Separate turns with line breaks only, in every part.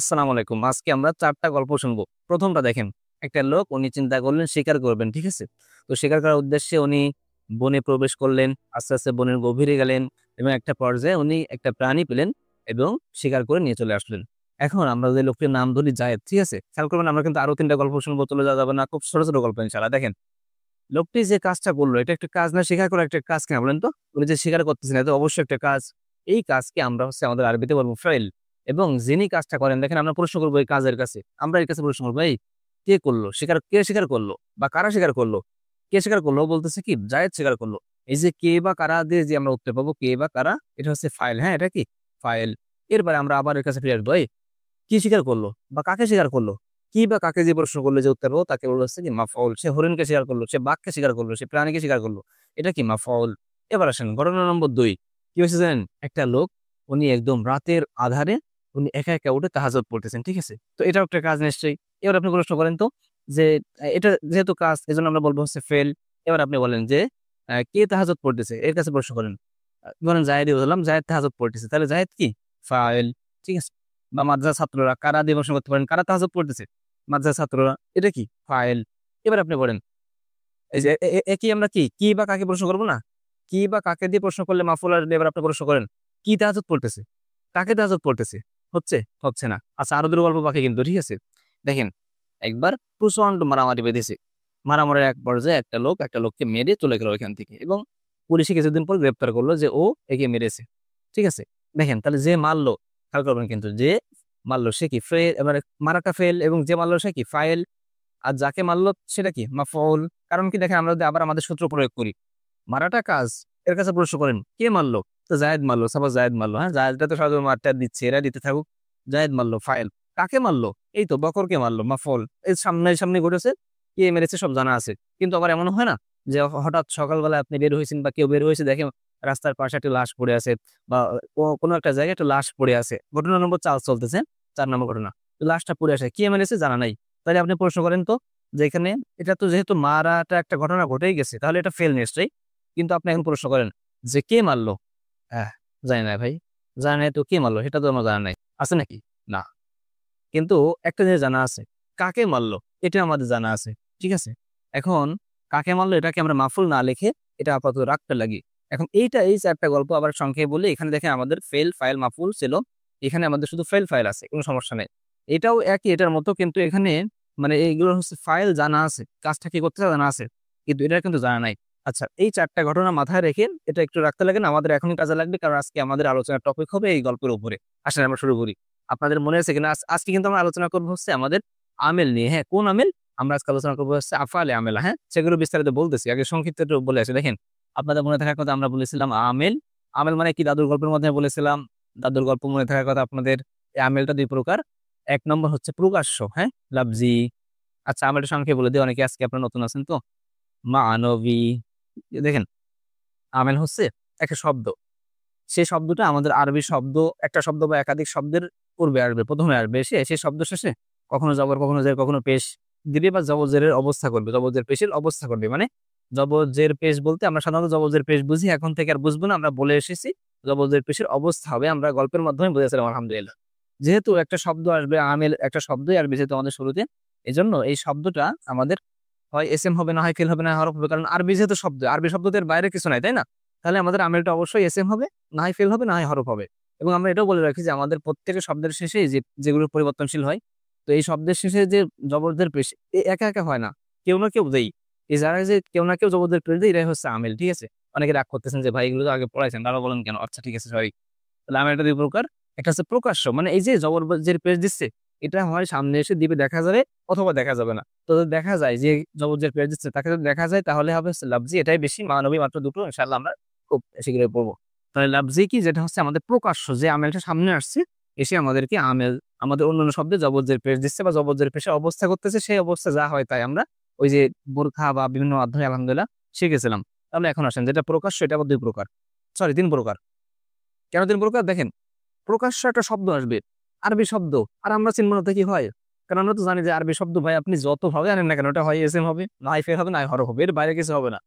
আসসালামু আলাইকুম। আজকে আমরা ৪ টা গল্প শুনবো। ১ম টা দেখেন, একটা লোক উনি চিন্তা করলেন শিকার করবেন, ঠিক আছে? তো শিকার করার উদ্দেশ্যে উনি বনে প্রবেশ করলেন। আস্তে, আস্তে বনের গভীরে গেলেন এবং একটা পর্যায়ে উনি একটা প্রাণী পেলেন এবং শিকার করে নিয়ে চলে আসলেন। এখন আমরা যে লোকটির নাম ধরি জায়েদ, ঠিক আছে? খেয়াল করবেন আমরা কিন্তু আরো ৩ টা গল্প শুনবো, চলে যাওয়া যাবে না। খুব ছোট, ছোট গল্প ইনশাআল্লাহ। দেখেন, লোকটি যে কাজটা করলো এটা একটা কাজ না, শিকার করা একটা কাজ কিনা বলেন তো? উনি যে শিকার করতেছেন এটা অবশ্যই একটা কাজ। এই কাজকে আমরা আমাদের আরবিতে বলবো ফাইল। এবং যিনি কাজটা করেন দেখেন আমরা প্রশ্ন করবো এই কাজের কাছে। আমরা এর কাছে প্রশ্ন করবো, "এই কে করলো? কে শিকার করলো? বা কারা শিকার করলো?" কে শিকার করলো? ও বলতেছে কি জায়েদ শিকার করলো। এই যে কে বা কারা দিয়ে যে আমরা উত্তর পাবো, কে বা কারা, এটা হচ্ছে ফাইল। হ্যাঁ, এটা কি? ফাইল। এরপরে আমরা আবার এর কাছে ফিরে আসবো, "এই কি শিকার করলো? বা কাকে শিকার করলো?" কি বা কাকে যে প্রশ্ন করলে যে উত্তর পাবো তাকে বলা হচ্ছে কি মাফউল। সে হরিণকে শিকার করলো, সে বাঘকে শিকার করলো, সে প্রাণীকে শিকার করলো। এটা কি মাফউল। এবার আসেন ঘটনা নম্বর ২। কি হয়েছে জানেন? একটা লোক উনি একদম রাতের আঁধারে উনি একা, একা উঠে তাহাজ্জুদ পড়তেছেন। ঠিক আছে? তো এটাও একটা কাজ নিশ্চয়ই। এবার আপনি প্রশ্ন করেন তো যে এটা যেহেতু কাজ এজন্য আমরা বলব হচ্ছে ফেল। এবার আপনি বলেন যে কে তাহাজ্জুদ পড়তেছে? এর কাছে প্রশ্ন করেন। ধরেন জায়েদই বললাম, জায়েদ তাহাজ্জুদ পড়তেছে। তাহলে জায়েদ কি? ফাইল। ঠিক আছে? বা মাদ্রাসার ছাত্ররা কারা দিয়ে প্রশ্ন করতে পারেন, কারা তাহাজ্জুদ পড়তেছে? মাদ্রাসার ছাত্ররা। এটা কি? ফাইল। এবার আপনি বলেন, এই যে একই আমরা কি বা কাকে প্রশ্ন করব না? কি বা কাকে দিয়ে প্রশ্ন করলে মাফুল আসবে, এবার আপনি প্রশ্ন করেন, কি তাহাজ্জুদ পড়তেছে? কাকে তাহাজ্জুদ পড়তেছে? হচ্ছে? হচ্ছে না। আচ্ছা আরো ২ টো গল্প বাকি কিন্তু, ঠিক আছে? দেখেন, একবার প্রচন্ড মারামারি বেঁধেছে। মারামারির এক পর্যায়ে একটা লোক একটা লোককে মেরে চলে গেল ওইখান থেকে এবং পুলিশে কিছুদিন পর গ্রেপ্তার করলো যে ও একে মেরেছে। ঠিক আছে? দেখেন তাহলে যে মারলো, খেয়াল করবেন কিন্তু যে মারলো সে কি মানে মারাটা ফেল এবং যে মারলো সে কি ফাইল। আর যাকে মারলো সেটা কি মাফউল। কারণ কি দেখেন আমরা যদি আবার আমাদের সূত্র প্রয়োগ করি, মারাটা কাজ, এর কাছে প্রশ্ন করেন কে মারলো? তো জায়েদ মারলো, সাপোজ জায়েদ মারলো। হ্যাঁ, জায়েদটা তো সহজে মারটা দিচ্ছে, এরা দিতে থাকুক। জায়েদ মারলো ফাইল। কাকে মারলো? এই তো বকরকে মারলো মাফউল। এই সামনে সামনে ঘটেছে, কে মেরেছে সব জানা আছে। কিন্তু আবার এমন হয় না যে হঠাৎ সকালবেলা আপনি বের হয়েছেন বা কেউ বের হয়েছে দেখেন রাস্তার পাশে একটা লাশ পড়ে আছে বা কোনো একটা জায়গায় একটা লাশ পড়ে আছে। ঘটনা নম্বর ৪ চলতেছে, ৪ নম্বর ঘটনা। তো লাশটা পড়ে আছে, কে মেরেছে জানা নাই। তাহলে আপনি প্রশ্ন করেন তো যে এখানে এটা তো যেহেতু মারাটা একটা ঘটনা ঘটেই গেছে তাহলে এটা ফেল নিশ্চয়ই। কিন্তু আপনি এখন প্রশ্ন করেন যে কে মারলো? হ্যাঁ, জানি না ভাই। জানা নাই তো কে মারলো? সেটা তো আমার জানা নাই। আছে নাকি? না। কিন্তু একটা জিনিস জানা আছে, কাকে মারলো? এটা আমাদের জানা আছে। ঠিক আছে? এখন কাকে মারলো এটাকে আমরা মাফুল না লিখে এটা আপাতত রাখতে লাগি। এখন এই ৪ টা গল্প আবার সংক্ষেপে বলি। এখানে দেখেন আমাদের ফেল, ফাইল, মাফুল ছিল। এখানে আমাদের শুধু ফেল, ফাইল আছে। কোন সমস্যা নেই। এটাও একই এটার মতো, কিন্তু এখানে মানে এইগুলো হচ্ছে ফাইল জানা আছে। কাজটা কি করতেছে জানা আছে। কিন্তু এটা কিন্তু জানা নাই। আচ্ছা এই ৪ টা ঘটনা মাথায় রেখে এটা একটু রাখতে লাগেন। আমাদের এখনই কাজে লাগবে। কারণ আজকে আমাদের আলোচনার টপিক হবে এই গল্পের উপরে। আসেন আমরা শুরু করি। আপনাদের মনে আছে কিনা? আজকে কিন্তু আমরা আলোচনা করব হচ্ছে আমাদের আমেল নিয়ে। হ্যাঁ, কোন আমেল? আমরা আজকে আলোচনা করব হচ্ছে আফআলে আমেলা। হ্যাঁ? সেগুলো বিস্তারিত বলতেছি। আগে সংক্ষিপ্ত একটু বলে আসি। দেখেন, আপনাদের মনে থাকার কথা আমরা বলেছিলাম আমেল। আমেল মানে কি দাদুর গল্পের মাধ্যমে বলেছিলাম। দাদুর গল্প মনে থাকার কথা আপনাদের। এই আমেলটা ২ প্রকার। ১ নম্বর হচ্ছে প্রকাশ্য, হ্যাঁ? লাফজি। আচ্ছা আমেলটা সংক্ষেপে বলে দিই, অনেকে আজকে আপনারা নতুন আছেন তো। মানবী। দেখেন, আমেল হচ্ছে একটা শব্দ। সেই শব্দটা আমাদের আরবি শব্দ, একটা শব্দ বা একাধিক শব্দের পূর্বে আসবে, ১ম এ আসবে এসে সেই শব্দ শেষে কখনো জবর, কখনো জের, কখনো পেশ দিবে বা জবর জেরের অবস্থা করবে। জবর জের পেশের অবস্থা করবে। মানে জবর জের পেশ বলতে আমরা সাধারণত জবর জের পেশ বুঝি। এখন থেকে আর বুঝবো না। আমরা বলে এসেছি জবর জের পেশের অবস্থা হবে। আমরা গল্পের মাধ্যমে বুঝেছিলাম আলহামদুলিল্লাহ। যেহেতু একটা শব্দ আসবে, আমেল একটা শব্দই আসবে যেহেতু আমাদের শুরুতে। এজন্য এই শব্দটা আমাদের হয় এসএম হবে, না হয় ফেল হবে, না হয় হরফ হবে। কারণ আরবি যেহেতু শব্দ, আরবি শব্দ তো এর বাইরে কিছু নাই, তাই না? তাহলে আমাদের আমেলটা অবশ্যই এসএম হবে, না হয় ফেল হবে, না হয় হরফ হবে। এবং আমরা এটাও বলে রাখি যে আমাদের প্রত্যেকটা শব্দের শেষে যেগুলো পরিবর্তনশীল হয়, তো এই শব্দের শেষে যে জবরদের পেশ একা, একা হয় না। কেউ না কেউ দেই। এই যারা যে কেউ না কেউ জবরদের পেশ দেয় এরাই হচ্ছে আমেল। ঠিক আছে? অনেকে রাগ করতেছেন যে ভাই এগুলো তো আগে পড়াইছেন, তারা বলেন কেন? আচ্ছা ঠিক আছে, সরি। তাহলে আমেলটা ২ প্রকার। একটা হচ্ছে প্রকাশ্য, মানে এই যে জবর পেশ দিচ্ছে, এটা হয় সামনে এসে দিবে দেখা যাবে অথবা দেখা যাবে না। তো যদি দেখা যায় যে জবর পেয়ে দিচ্ছে তাকে যদি দেখা যায় তাহলে হবে হচ্ছে লাফজি। এটাই বেশি, মানবী মাত্র ২ টো। ইনশাআল্লাহ আমরা খুব শীঘ্রই পড়বো। তাহলে লাফজি কি? যেটা হচ্ছে আমাদের প্রকাশ্য, যে আমেলটা সামনে আসছে এসে আমাদেরকে আমাদের অন্যান্য শব্দে জবর পেশ দিচ্ছে বা জবর পেশে অবস্থা করতেছে। সেই অবস্থা যা হয় তাই আমরা ওই যে বোরখা বা বিভিন্ন মাধ্যমে আলহামদুলিল্লাহ শিখেছিলাম। তাহলে এখন আসেন যেটা প্রকাশ্য এটা আবার ২ প্রকার। সরি ৩ প্রকার। কেন ৩ প্রকার? দেখেন, প্রকাশ্য একটা শব্দ আসবে, আরবি শব্দ। আর আমরা চিনব না তো কি হয়? কারণ আমরা তো জানি যে আরবি শব্দ ভাই আপনি যতভাবে আনেন না কেন ওটা হয় এসএম হবে, না হয় ফেল হবে, না হয় হরফ হবে। এর বাইরে কিছু হবে না।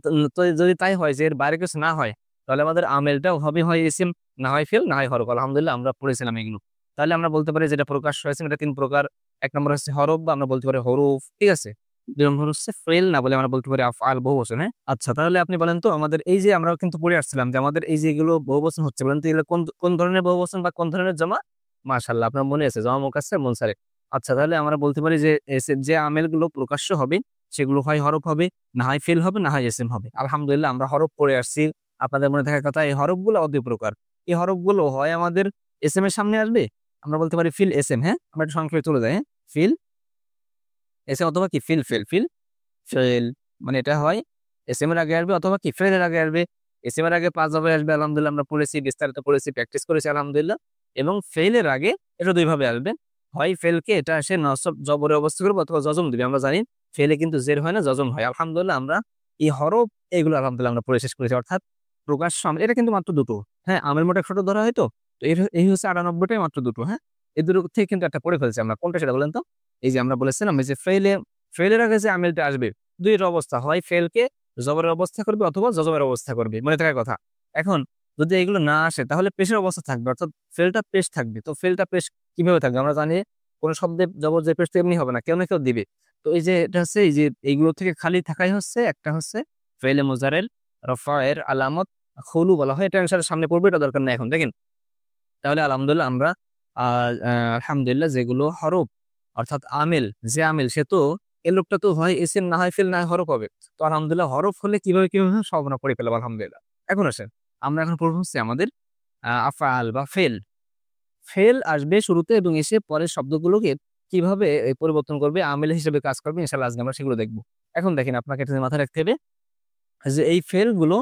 তো তো যদি তাই হয় যে এর বাইরে কিছু না হয়, তাহলে আমাদের আমেলটাও হবে হয় এসএম, না হয় ফেল, না হয় হরফ। আলহামদুলিল্লাহ আমরা পড়েছিলাম এগুলো। তাহলে আমরা বলতে পারি যেটা প্রকাশ্য হয়েছে এটা 3 প্রকার। এক নম্বর হচ্ছে হরফ বা আমরা বলতে পারি হরুফ, ঠিক আছে। 2 নম্বর হচ্ছে ফেল না বলে আমরা বলতে পারি আফআল বহুবচন, হ্যাঁ। আচ্ছা, তাহলে আপনি বলেন তো আমাদের এই যে আমরা কিন্তু পড়ে আসছিলাম যে আমাদের এই যে এগুলো বহুবচন হচ্ছে, বলেন তো এগুলো কোন কোন ধরনের বহুবচন বা কোন ধরনের জমা? মাশাআল্লাহ, আপনার মনে আছে জমা মুকাসসার মুনসারিফ। আচ্ছা, তাহলে আমরা বলতে পারি যে যে আমেলগুলো প্রকাশ্য হবে সেগুলো হয় হরফ হবে, না হয় ফেল হবে, না হয় ইসম হবে। আলহামদুলিল্লাহ আমরা হরফ পড়ে আসছি। আপনাদের মনে থাকার কথা এই হরফগুলো দুই প্রকার। এই হরফগুলো হয় আমাদের এসএম এর সামনে আসবে, আমরা বলতে পারি ফিল এসএম, হ্যাঁ। আমরা একটু সংক্ষেপে চলে যাই, হ্যাঁ। ফিল এসএম অথবা কি ফিল ফিল ফেল, মানে এটা হয় এসএম এর আগে আসবে অথবা কি ফেল এর আগে আসবে। এসএম এর আগে 5 ভাবে আসবে, আলহামদুলিল্লাহ আমরা পড়েছি, বিস্তারিত পড়েছি, প্র্যাকটিস করেছি আলহামদুলিল্লাহ। এবং ফেল এর আগে এটা 2 ভাবে আসবে, হয় ফেলকে এটা সে নসব জবরে অবস্থা করবে অথবা জজম দিবে। আমরা জানি ফেলে কিন্তু জের হয় না, জজম হয়। আলহামদুলিল্লাহ আমরা এই হরফ এগুলো আলহামদুলিল্লাহ আমরা পড়ে শেষ করেছি। অর্থাৎ প্রকাশ্য আমেল এটা কিন্তু মাত্র দুটো, হ্যাঁ। আমের মোট 100টা ধরা হয় তো, তো এই হচ্ছে 98টাই মাত্র দুটো, হ্যাঁ। এই দুটো থেকে কিন্তু একটা পড়ে ফেলছি আমরা। কোনটা সেটা বলেন তো? এই যে আমরা বলেছিলাম এই যে ফেলের আগে যে আমেলটা আসবে দুইটা অবস্থা, হয় ফেলকে জবরের অবস্থা করবে অথবা জজমের অবস্থা করবে, মনে থাকার কথা। এখন যদি এগুলো না আসে তাহলে পেশের অবস্থা থাকবে, অর্থাৎ ফেলটা পেশ থাকবে। তো ফেলটা পেশ কিভাবে থাকবে? আমরা জানি কোন শব্দে জবর যে পেশ তো এমনি হবে না, কেউ না কেউ দিবে। তো এই যে এটা হচ্ছে এই যে এইগুলো থেকে খালি থাকাই হচ্ছে একটা হচ্ছে ফেলে মুজারেল রফায়ের আলামত খুলু বলা হয়। এটা আনসারের সামনে পড়বে, এটা দরকার নেই এখন, দেখেন। তাহলে আলহামদুলিল্লাহ আমরা আলহামদুলিল্লাহ যেগুলো হরফ অর্থাৎ আমেল, যে আমেল সে তো এই লোকটা তো হয় এসেম, না হয় ফেল, না হয় হরফ হবে। তো আলহামদুলিল্লাহ হরফ হলে কিভাবে কিভাবে হয় সব আমরা পড়ে পেলাম আলহামদুলিল্লাহ। এখন আসেন আমরা এখন পড়বো হচ্ছে আমাদের আফআল বা ফেল। ফেল আসবে শুরুতে এবং এসে পরের শব্দগুলোকে কিভাবে পরিবর্তন করবে, আমেল হিসেবে কাজ করবে, ইনশাআল্লাহ আজকে আমরা সেগুলো দেখবো। এখন দেখেন আপনাকে এটা মাথায় রাখতে হবে যে এই ফেল গুলো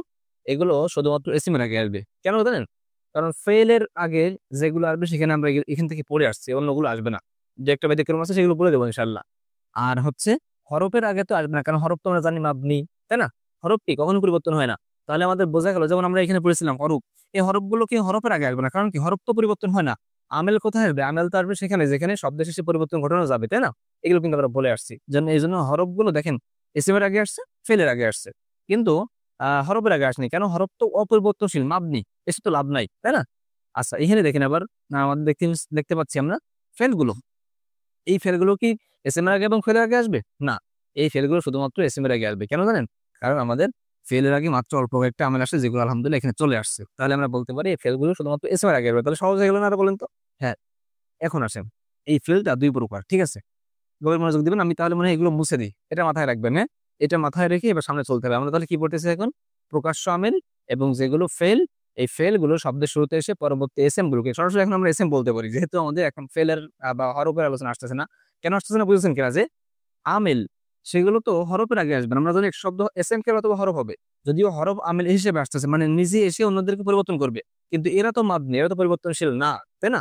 এগুলো শুধুমাত্র এসএম এর আগে আসবে। কেন জানেন? কারণ ফেল এর আগে যেগুলো আসবে সেখানে আমরা এখান থেকে পড়ে আসছি, অন্যগুলো আসবে না। যে একটা ব্যতিক্রম আছে সেগুলো বলে দেবো ইনশাআল্লাহ। আর হচ্ছে হরফের আগে তো আসবে না, কারণ হরফ তো আমরা জানি মাবনি, তাই না? হরফ কি কখনো পরিবর্তন হয় না। তাহলে আমাদের বোঝা গেল, যেমন আমরা এখানে পড়েছিলাম হরফ, এই হরফগুলো কি হরফের আগে আসবে না, কারণ কি হরফ তো পরিবর্তন হয় না। আমেল কোথায় আসবে? আমেল তো আসবে সেখানে যেখানে শব্দের শেষে পরিবর্তন ঘটানো যাবে, তাই না? এগুলো কিন্তু আমরা বলে আসছি। এই জন্য হরফগুলো দেখেন এসএম এর আগে আসছে, ফেলের আগে আসছে, কিন্তু হরফের আগে আসেনি। কেন? হরফ তো অপরিবর্তনশীল, মাবনি, এসে তো লাভ নাই, তাই না? আচ্ছা, এখানে দেখেন আবার আমাদের দেখতে পাচ্ছি আমরা ফেলগুলো, এই ফেলগুলো কি এসএম এর আগে এবং ফেলের আগে আসবে না? এই ফেলগুলো শুধুমাত্র এসএম এর আগে আসবে। কেন জানেন? কারণ আমাদের ফেলের আগে মাত্র অল্প কয়েকটা আমেল আসছে যেগুলো আলহামদুলিল্লাহ এখানে চলে আসছে। তাহলে আমরা বলতে পারি এই ফেলগুলো শুধুমাত্র এসএম এর আগে আসবে। তাহলে সহজ হয়ে গেল না আর, বলেন তো? হ্যাঁ। এখন আসেন এই ফেলটা 2 প্রকার, ঠিক আছে। গভীর মনোযোগ দিবেন। আমি তাহলে মনে হয় এগুলো মুছে দিই, এটা মাথায় রাখবেন, হ্যাঁ। এটা মাথায় রেখে এবার সামনে চলতে হবে। আমরা তাহলে কি পড়তেছি এখন? প্রকাশ্য আমেল এবং যেগুলো ফেল, এই ফেল গুলো শব্দের শুরুতে এসে পরবর্তী এসএম গুলোকে সরাসরি এখন আমরা এসএম বলতে পারি, যেহেতু আমাদের এখন ফেলের বা হরফের আলোচনা আসতেছে না। কেন আসতেছে না বুঝেছেন কিনা? যে আমেল সেগুলো তো হরফের আগে আসবে না। আমরা জানি এক শব্দ এসএম কে অথবা হরফ হবে, যদিও হরফ আমেল হিসেবে আসতেছে, মানে নিজে এসে অন্যদেরকে পরিবর্তন করবে, কিন্তু এরা তো মাবনি, এরা তো পরিবর্তনশীল না, তাই না?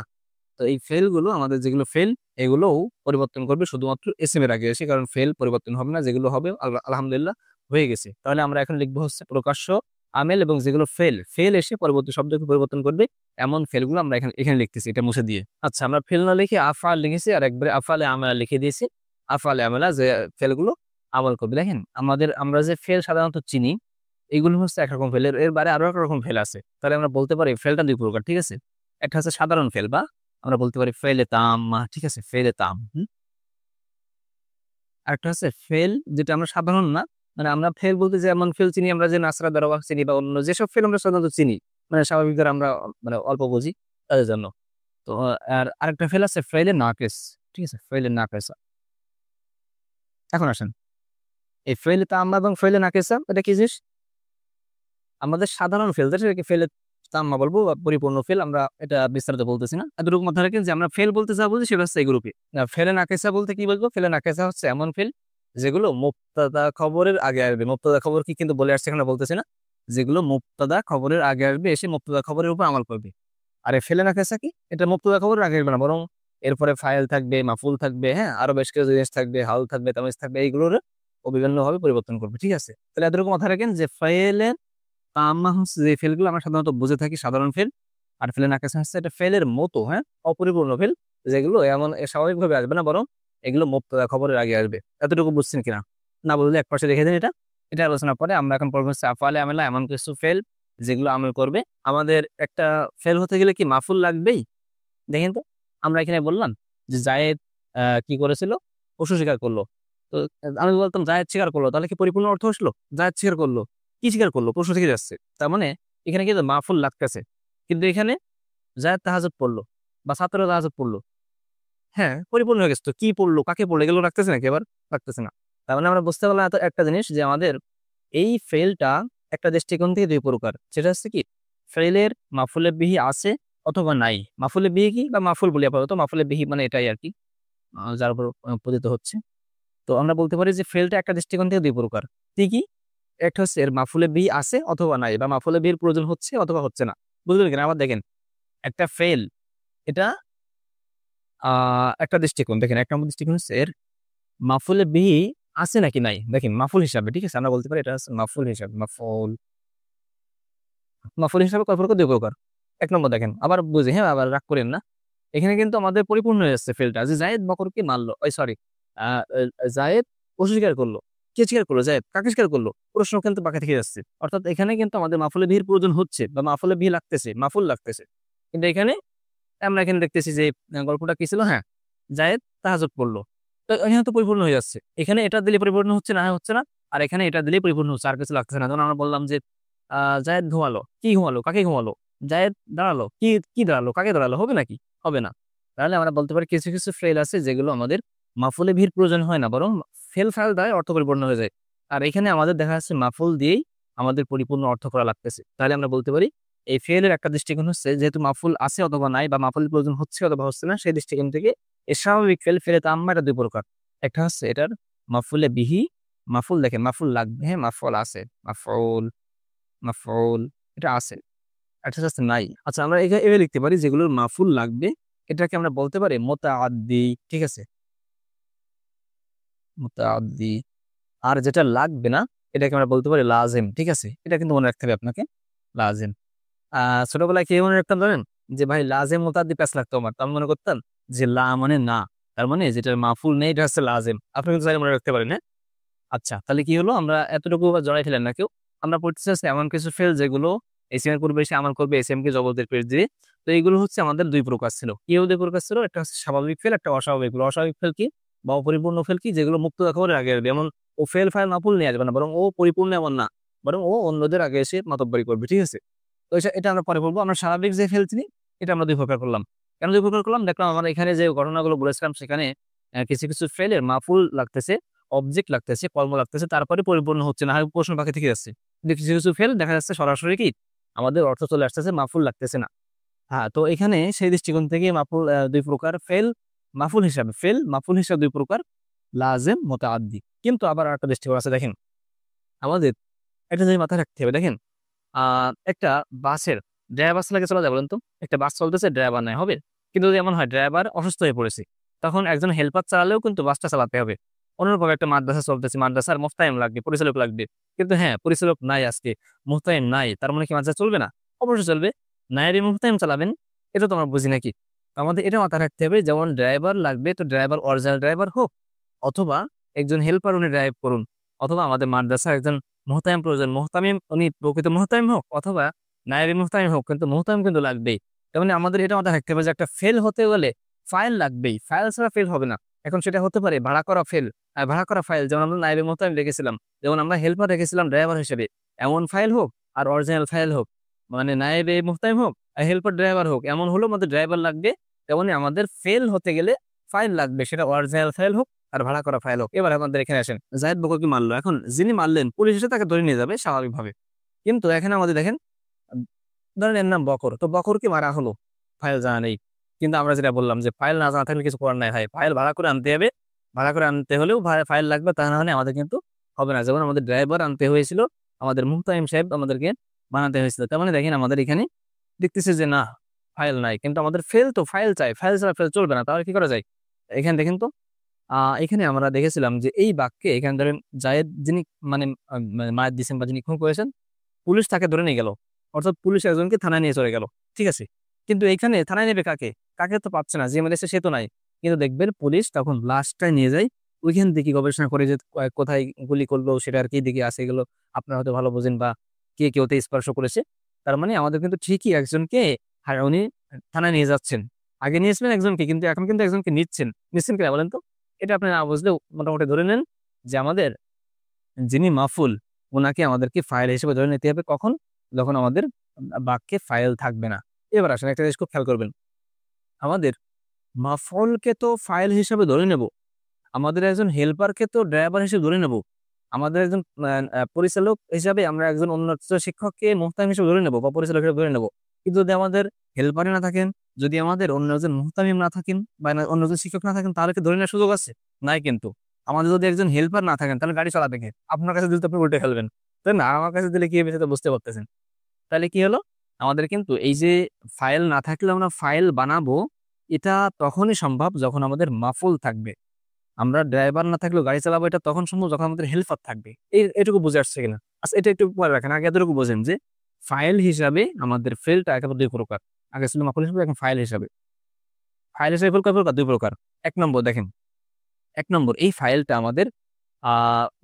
তো এই ফেল গুলো আমাদের যেগুলো ফেল এগুলোও পরিবর্তন করবে শুধুমাত্র এসএম এর আগে এসে, কারণ ফেল পরিবর্তন হবে না, যেগুলো হবে আলহামদুলিল্লাহ হয়ে গেছে। তাহলে আমরা এখন লিখবো হচ্ছে প্রকাশ্য আমেল এবং যেগুলো ফেল, ফেল এসে পরবর্তী শব্দকে পরিবর্তন করবে এমন ফেলগুলো আমরা এখানে এখানে লিখতেছি, এটা মুছে দিয়ে। আচ্ছা, আমরা ফেল না লিখে আফআল লিখেছি আর একবারে আফআলে আমেলা লিখে দিয়েছি। আফআলে আমেলা যে ফেলগুলো আমল করবে। দেখেন আমরা যে ফেল সাধারণত চিনি এগুলো হচ্ছে একরকম ফেল, এর বাইরে আরো এক রকম ফেল আছে। তাহলে আমরা বলতে পারি ফেলটা 2 প্রকার, ঠিক আছে। একটা হচ্ছে সাধারণ ফেল বা আমরা বলতে পারি ফেলে তাম্মা, ঠিক আছে, ফেলে তাম। আরেকটা হচ্ছে ফেল যেটা আমরা সাধারণ না, মানে আমরা ফেল বলতে যেমন ফেল চিনি আমরা, যে নাসরা দারওয়াহ চিনি বা অন্য যেসব ফেল আমরা সাধারণত চিনি, মানে স্বাভাবিক দ্বারা আমরা মানে অল্প বুঝি তাদের জন্য। তো আর আরেকটা ফেল আছে ফেলে নাকেস, ঠিক আছে, ফেলে নাকেসা। এখন আসেন এই ফেলে তাম্মা এবং ফেলে নাকেসা এটা কি জিনিস? আমাদের সাধারণ ফেল যেটাকে ফেলে তাম্মা বলবো বা পরিপূর্ণ ফেল, আমরা এটা বিস্তারিত বলতেছি না। এতটুকু মাথায় রাখেন যে আমরা ফেল বলতে যা বুঝি সেটা হচ্ছে এই গ্রুপে। ফেলে নাকেসা বলতে কি বলবো? ফেলে নাকেসা হচ্ছে এমন ফেল যেগুলো মুবতাদা খবরের আগে আসবে। মুবতাদা খবর কি কিন্তু বলে আসছে, এখানে বলতেছি না। যেগুলো মুবতাদা খবরের আগে আসবে, এসে মুবতাদা খবরের উপর আমল করবে। আর এই ফেলে নাকেসা কি? এটা মুবতাদা খবরের আগে আসবে না, বরং এরপরে ফাইল থাকবে, মাফুল থাকবে, হ্যাঁ, আরো বেশ কিছু জিনিস থাকবে, হাল থাকবে, তামিজ থাকবে, এইগুলোর ও বিভিন্ন ভাবে পরিবর্তন করবে, ঠিক আছে। তাহলে এতটুকু মাথায় রাখেন যে ফেলের তাম্মা হচ্ছে যে ফেলগুলো আমরা সাধারণত বুঝে থাকি সাধারণ ফেল, আর ফেলে নাকেসা হচ্ছে এটা ফেলের মতো, হ্যাঁ, অপরিপূর্ণ ফেল, যেগুলো এমন স্বাভাবিকভাবে আসবে না, বরং এগুলো মুবতাদা খবরের আগে আসবে। এতটুকু বুঝছেন কিনা? না বুঝলে এক পাশে রেখে দিন এটা। এটা আলোচনা পরে আমরা এখন পড়বো হচ্ছে আফআলে আমেলা, এমন কিছু ফেল যেগুলো আমল করবে। আমাদের একটা ফেল হতে গেলে কি মাফুল লাগবেই? দেখেন তো, আমরা এখানে বললাম যে জায়েদ কি করেছিল, পশু শিকার করলো। তো আমি বলতাম জায়েদ শিকার করলো, তাহলে কি পরিপূর্ণ অর্থ আসলো? জায়েদ শিকার করলো, কি শিকার করলো? পশু থেকে যাচ্ছে। তার মানে এখানে কিন্তু মাহফুল লাগতেছে, কিন্তু এখানে জায়েদ তাহাজ্জুদ পড়লো বা ছাত্ররা তাহাজ্জুদ পড়লো, হ্যাঁ পরিপূর্ণ হয়ে গেছে। তো কি পড়লো, কাকে পড়লো, এগুলো রাখতেছে নাকি? এবার রাখতেছে না। তার মানে আমরা বুঝতে পারলাম একটা জিনিস, যে আমাদের এই ফেলটা একটা দৃষ্টিকোণ থেকে দুই প্রকার। সেটা হচ্ছে কি, ফেলের মাফুলে বিহি আছে অথবা নাই। মাফুলে বিহি কি, বা মাফুল বলি আপাতত, মাফুলে বিহি মানে এটাই আর কি, যার উপর পতিত হচ্ছে। তো আমরা বলতে পারি যে ফেলটা একটা দৃষ্টিকোণ থেকে দুই প্রকার। কি কি? একটা হচ্ছে এর মাফুলে বিহি আছে অথবা নাই, বা মাফুলে বিহির প্রয়োজন হচ্ছে অথবা হচ্ছে না। বুঝলেন কিনা? আবার দেখেন, একটা ফেল, এটা একটা দৃষ্টিকোণ। দেখেন, এক নম্বর দৃষ্টিকোণ হচ্ছে এর মাফুলে বিহি আছে নাকি নাই। দেখেন মাফুল হিসাবে, ঠিক আছে, আমরা বলতে পারি এটা হচ্ছে মাফুল হিসাবে। মাফুল মাফুল হিসাবে কয় প্রকার? দুই প্রকার। এক নম্বর দেখেন, আবার বুঝি, হ্যাঁ আবার রাগ করেন না। এখানে কিন্তু আমাদের পরিপূর্ণ হয়ে যাচ্ছে ফেলটা, যে জায়েদ বকরকে মারলো, ওই সরি, জায়েদ পশু শিকার করলো। কে শিকার করলো? জায়েদ। কাকে শিকার করলো? প্রশ্ন কিন্তু বাকি থেকে যাচ্ছে। অর্থাৎ এখানে কিন্তু আমাদের মাফুলে বিহির প্রয়োজন হচ্ছে, বা মাফুলে বিহি লাগতেছে, মাফুল লাগতেছে। কিন্তু এখানে আমরা এখানে দেখতেছি যে গল্পটা কি ছিল, হ্যাঁ জায়েদ তাহাজ্জুদ পড়লো। তো এখানে তো পরিপূর্ণ হয়ে যাচ্ছে। এখানে এটা দিলে পরিপূর্ণ হচ্ছে না, হচ্ছে না। আর এখানে এটা দিলে পরিপূর্ণ হচ্ছে, আর কিছু লাগতেছে না। যেমন আমরা বললাম যে জায়েদ ঘুমালো। কি ঘুমালো? কাকে ঘুমালো? জায়েদ দাঁড়ালো। কি কি দাঁড়ালো? কাকে দাঁড়ালো? হবে নাকি? হবে না। তাহলে আমরা বলতে পারি কিছু কিছু ফেল আছে যেগুলো আমাদের মাফুলে বিহির প্রয়োজন হয় না, বরং ফেল ফাইল দ্বারা অর্থ পরিপূর্ণ হয়ে যায়। আর এখানে আমাদের দেখা যাচ্ছে মাফুল দিয়েই আমাদের পরিপূর্ণ অর্থ করা লাগতেছে। তাহলে আমরা বলতে পারি এই ফেলের একটা দৃষ্টিকোণ হচ্ছে, যেহেতু মাফুল আছে অথবা নাই, বা মাফুলের প্রয়োজন হচ্ছে অথবা হচ্ছে না, সেই দৃষ্টিকোণ থেকে এই স্বাভাবিক ফেল, ফেলে তাম্মা, এটা দুই প্রকার। একটা হচ্ছে এটার মাফুলে বিহি, মাফুল দেখেন, মাফুল লাগবে, হ্যাঁ মাফুল আছে, মাফুল, মাফুল এটা আছে। একটা হচ্ছে নাই। আচ্ছা, আমরা এভাবে লিখতে পারি, যেগুলোর মাফুল লাগবে এটাকে আমরা বলতে পারি মুতাআদ্দি, ঠিক আছে, মুতাআদ্দি। আর যেটা লাগবে না এটাকে আমরা বলতে পারি লাজিম, ঠিক আছে। এটা কিন্তু মনে রাখতে হবে আপনাকে, লাজিম। ছোটবেলায় কে মনে রাখতাম জানেন? যে ভাই লাজেম মুতাদ্দি প্যাচ লাগতো আমার, তো আমি মনে করতাম যে লা মানে না, তার মানে যেটার মাফুল নেই এটা হচ্ছে লাজেম। আপনি কিন্তু চাইলে মনে রাখতে পারেন, হ্যাঁ। আচ্ছা, তাহলে কি হলো, আমরা এতটুকু জড়াই ফেলেন না কেউ। আমরা পড়তে চাচ্ছি এমন কিছু ফেল যেগুলো এসএম এর পূর্বে এসে আমল করবে এসএম কে জবরদের পেশ দিয়ে। তো এইগুলো হচ্ছে আমাদের দুই প্রকার ছিল। কি দুই প্রকার ছিল? একটা হচ্ছে স্বাভাবিক ফেল, একটা অস্বাভাবিক ফেল। অস্বাভাবিক ফেল কি, বা অপরিপূর্ণ ফেল কি, যেগুলো মুক্ত খবরের আগে আসবে। যেমন ও ফেল ফাইল মাফুল নিয়ে আসবে না, বরং ও পরিপূর্ণ এমন না, বরং ও অন্যদের আগে এসে মাতব্বরি করবে, ঠিক আছে। তো এটা আমরা পরে বলবো। আমরা স্বাভাবিক যে ফেল চিনি, এটা আমরা দুই প্রকার করলাম। কেন দুই প্রকার করলাম? দেখলাম আমরা এখানে যে ঘটনাগুলো বলেছিলাম, সেখানে কিছু কিছু ফেলের মাফুল লাগতেছে, অবজেক্ট লাগতেছে, কর্ম লাগতেছে, তারপরে পরিপূর্ণ হচ্ছে না, আর প্রশ্ন বাকি থেকে যাচ্ছে। কিন্তু কিছু কিছু ফেল দেখা যাচ্ছে সরাসরি কি আমাদের অর্থ চলে আসতেছে, মাফুল লাগতেছে না। হ্যাঁ, তো এখানে সেই দৃষ্টিকোণ থেকে মাফুল দুই প্রকার। ফেল মাফুল হিসাবে, ফেল মাফুল হিসাবে দুই প্রকার, লাজেম, মুতাআদ্দি। কিন্তু আবার একটা দৃষ্টিকোণ আছে, দেখেন আমাদের একটা জিনিস মাথায় রাখতে হবে। দেখেন একটা বাসের ড্রাইভার লাগে চলা যায় বলেন তো? একটা বাস চলতেছে, ড্রাইভার নাই, হবে? কিন্তু যদি এমন হয় ড্রাইভার অসুস্থ হয়ে পড়েছে, তখন একজন হেল্পার চালালেও কিন্তু বাসটা চালাতে হবে। অন্যরকম একটা মাদ্রাসা চলতেছে, মাদ্রাসার মোস্তায়েম লাগবে, পরিচালক লাগবে। কিন্তু হ্যাঁ, পরিচালক নাই আজকে, মোস্তায়েম নাই, তার মানে কি মাদ্রাসা চলবে না? অবশ্যই চলবে। নায়েবে মোস্তায়েম চালাবেন, এটা তো আমরা বুঝি নাকি। আমাদের এটা মাথায় রাখতে হবে, যেমন ড্রাইভার লাগবে, তো ড্রাইভার অরিজিনাল ড্রাইভার হোক, অথবা একজন হেল্পার উনি ড্রাইভ করুন, অথবা আমাদের মাদ্রাসার একজন মুহতামিম প্রয়োজন, মুহতামিম উনি প্রকৃত মুহতামিম হোক, অথবা নায়েবে মুহতামিম হোক, কিন্তু মুহতামিম কিন্তু লাগবেই। তার মানে আমাদের এটা মাথায় রাখতে হবে যে একটা ফেল হতে গেলে ফাইল লাগবেই, ফাইল ছাড়া ফেল হবে না। এখন সেটা হতে পারে ভাড়া করা ফেল, ভাড়া করা ফাইল, যেমন আমরা নায়েবে মুহতামিম রেখেছিলাম, যেমন আমরা হেল্পার রেখেছিলাম ড্রাইভার হিসেবে, এমন ফাইল হোক, আর অরিজিনাল ফাইল হোক, মানে নায়েবে মুহতামিম হোক আর হেল্পার ড্রাইভার হোক, এমন হলো আমাদের ড্রাইভার লাগবে। তেমনি আমাদের ফেল হতে গেলে ফাইল লাগবে, সেটা অরিজিনাল ফাইল হোক আর ভাড়া করা ফাইল হোক। এবার আমাদের এখানে আসেন, জাহিদ বকরকে মারলো, এখন যিনি মারলেন পুলিশ এসে তাকে ধরে নিয়ে যাবে স্বাভাবিকভাবে। কিন্তু এখানে আমাদের দেখেন, ধরেন এর নাম বকর, তো বকরকে মারা হলো, ফাইল জানা নেই। কিন্তু আমরা যেটা বললাম যে ফাইল না জানা থাকলে কিছু করার নাই ভাই, ফাইল ভাড়া করে আনতে হবে। ভাড়া করে আনতে হলেও ফাইল লাগবে, তা না হলে আমাদের কিন্তু হবে না। যেমন আমাদের ড্রাইভার আনতে হয়েছিল, আমাদের মুহতামিম সাহেব আমাদেরকে বানাতে হয়েছিল। তার মানে দেখেন আমাদের এখানে দেখতেছে যে না, ফাইল নাই, কিন্তু আমাদের ফেল তো ফাইল চাই, ফাইল ছাড়া ফেল চলবে না। তাহলে কি করা যায়? এখানে দেখেন তো, এখানে আমরা দেখেছিলাম যে এই বাক্যে এখানে ধরেন জায়েদ যিনি মানে মায়ের দিচ্ছেন বা যিনি খুন করেছেন, পুলিশ তাকে ধরে নিয়ে গেল, অর্থাৎ পুলিশ একজনকে থানায় নিয়ে চলে গেল, ঠিক আছে। কিন্তু এইখানে থানায় নেবে কাকে? কাকে তো পাচ্ছে না, যে মেরেছে সে তো নাই। কিন্তু দেখবেন পুলিশ তখন লাশটা নিয়ে যায়, ওইখান থেকে গবেষণা করে যে কোথায় গুলি করলো সেটা আর কি দিকে আছে, এগুলো আপনারা হয়তো ভালো বোঝেন, বা কে কেউতে স্পর্শ করেছে। তার মানে আমাদের কিন্তু ঠিকই একজনকে উনি থানায় নিয়ে যাচ্ছেন, আগে নিয়েছিলেন একজনকে, কিন্তু এখন কিন্তু একজনকে নিচ্ছেন কিনা বলেন তো? এটা আপনি না বুঝলেও মোটামুটি ধরে নেন যে আমাদের যিনি মাফুল ওনাকে আমাদেরকে ফাইল হিসেবে ধরে নিতে হবে। কখন? যখন আমাদের বাক্যে ফাইল থাকবে না। এবার আসেন একটা জিনিস খুব খেয়াল করবেন। আমাদের মাফউলকে তো ফাইল হিসেবে ধরে নেব। আমাদের একজন হেল্পারকে তো ড্রাইভার হিসেবে ধরে নেব। আমাদের একজন পরিচালক হিসাবে আমরা একজন উন্নত শিক্ষককে মুহতামিম হিসেবে ধরে নেব বা পরিচালক হিসেবে ধরে নেব। কিন্তু যদি আমাদের হেল্পারই না থাকেন, যদি আমাদের অন্য একজন মুহতামিম না থাকেন বা অন্য একজন শিক্ষক না থাকেন, তাহলে কি ধরে নেওয়ার সুযোগ আছে? নাই কিন্তু। আমাদের যদি একজন হেল্পার না থাকেন তাহলে গাড়ি চালাবে কে? আপনার কাছে দিলে তো আপনি উল্টে ফেলবেন, তাই না? আমার কাছে দিলে কি হবে সেটা বুঝতে পারতেছেন। তাহলে কি হলো? আমাদের কিন্তু এই যে ফাইল না থাকলে আমরা ফাইল বানাবো, এটা তখনই সম্ভব যখন আমাদের মাফুল থাকবে। আমরা ড্রাইভার না থাকলেও গাড়ি চালাবো এটা তখন সম্ভব যখন আমাদের হেল্পার থাকবে। এটুকু বুঝে আসছে কিনা? আচ্ছা, এটা একটু পরে রাখেন। আগে এতটুকু বোঝেন যে ফাইল হিসাবে আমাদের ফেলটা একেবারে ২ প্রকার। আগে ছিল মাফুল হিসাবে, এখন ফাইল হিসাবে। ফাইল হিসাবে ফেল কয় প্রকার? ২ প্রকার। ১ নম্বর দেখেন, ১ নম্বর এই ফাইলটা আমাদের আ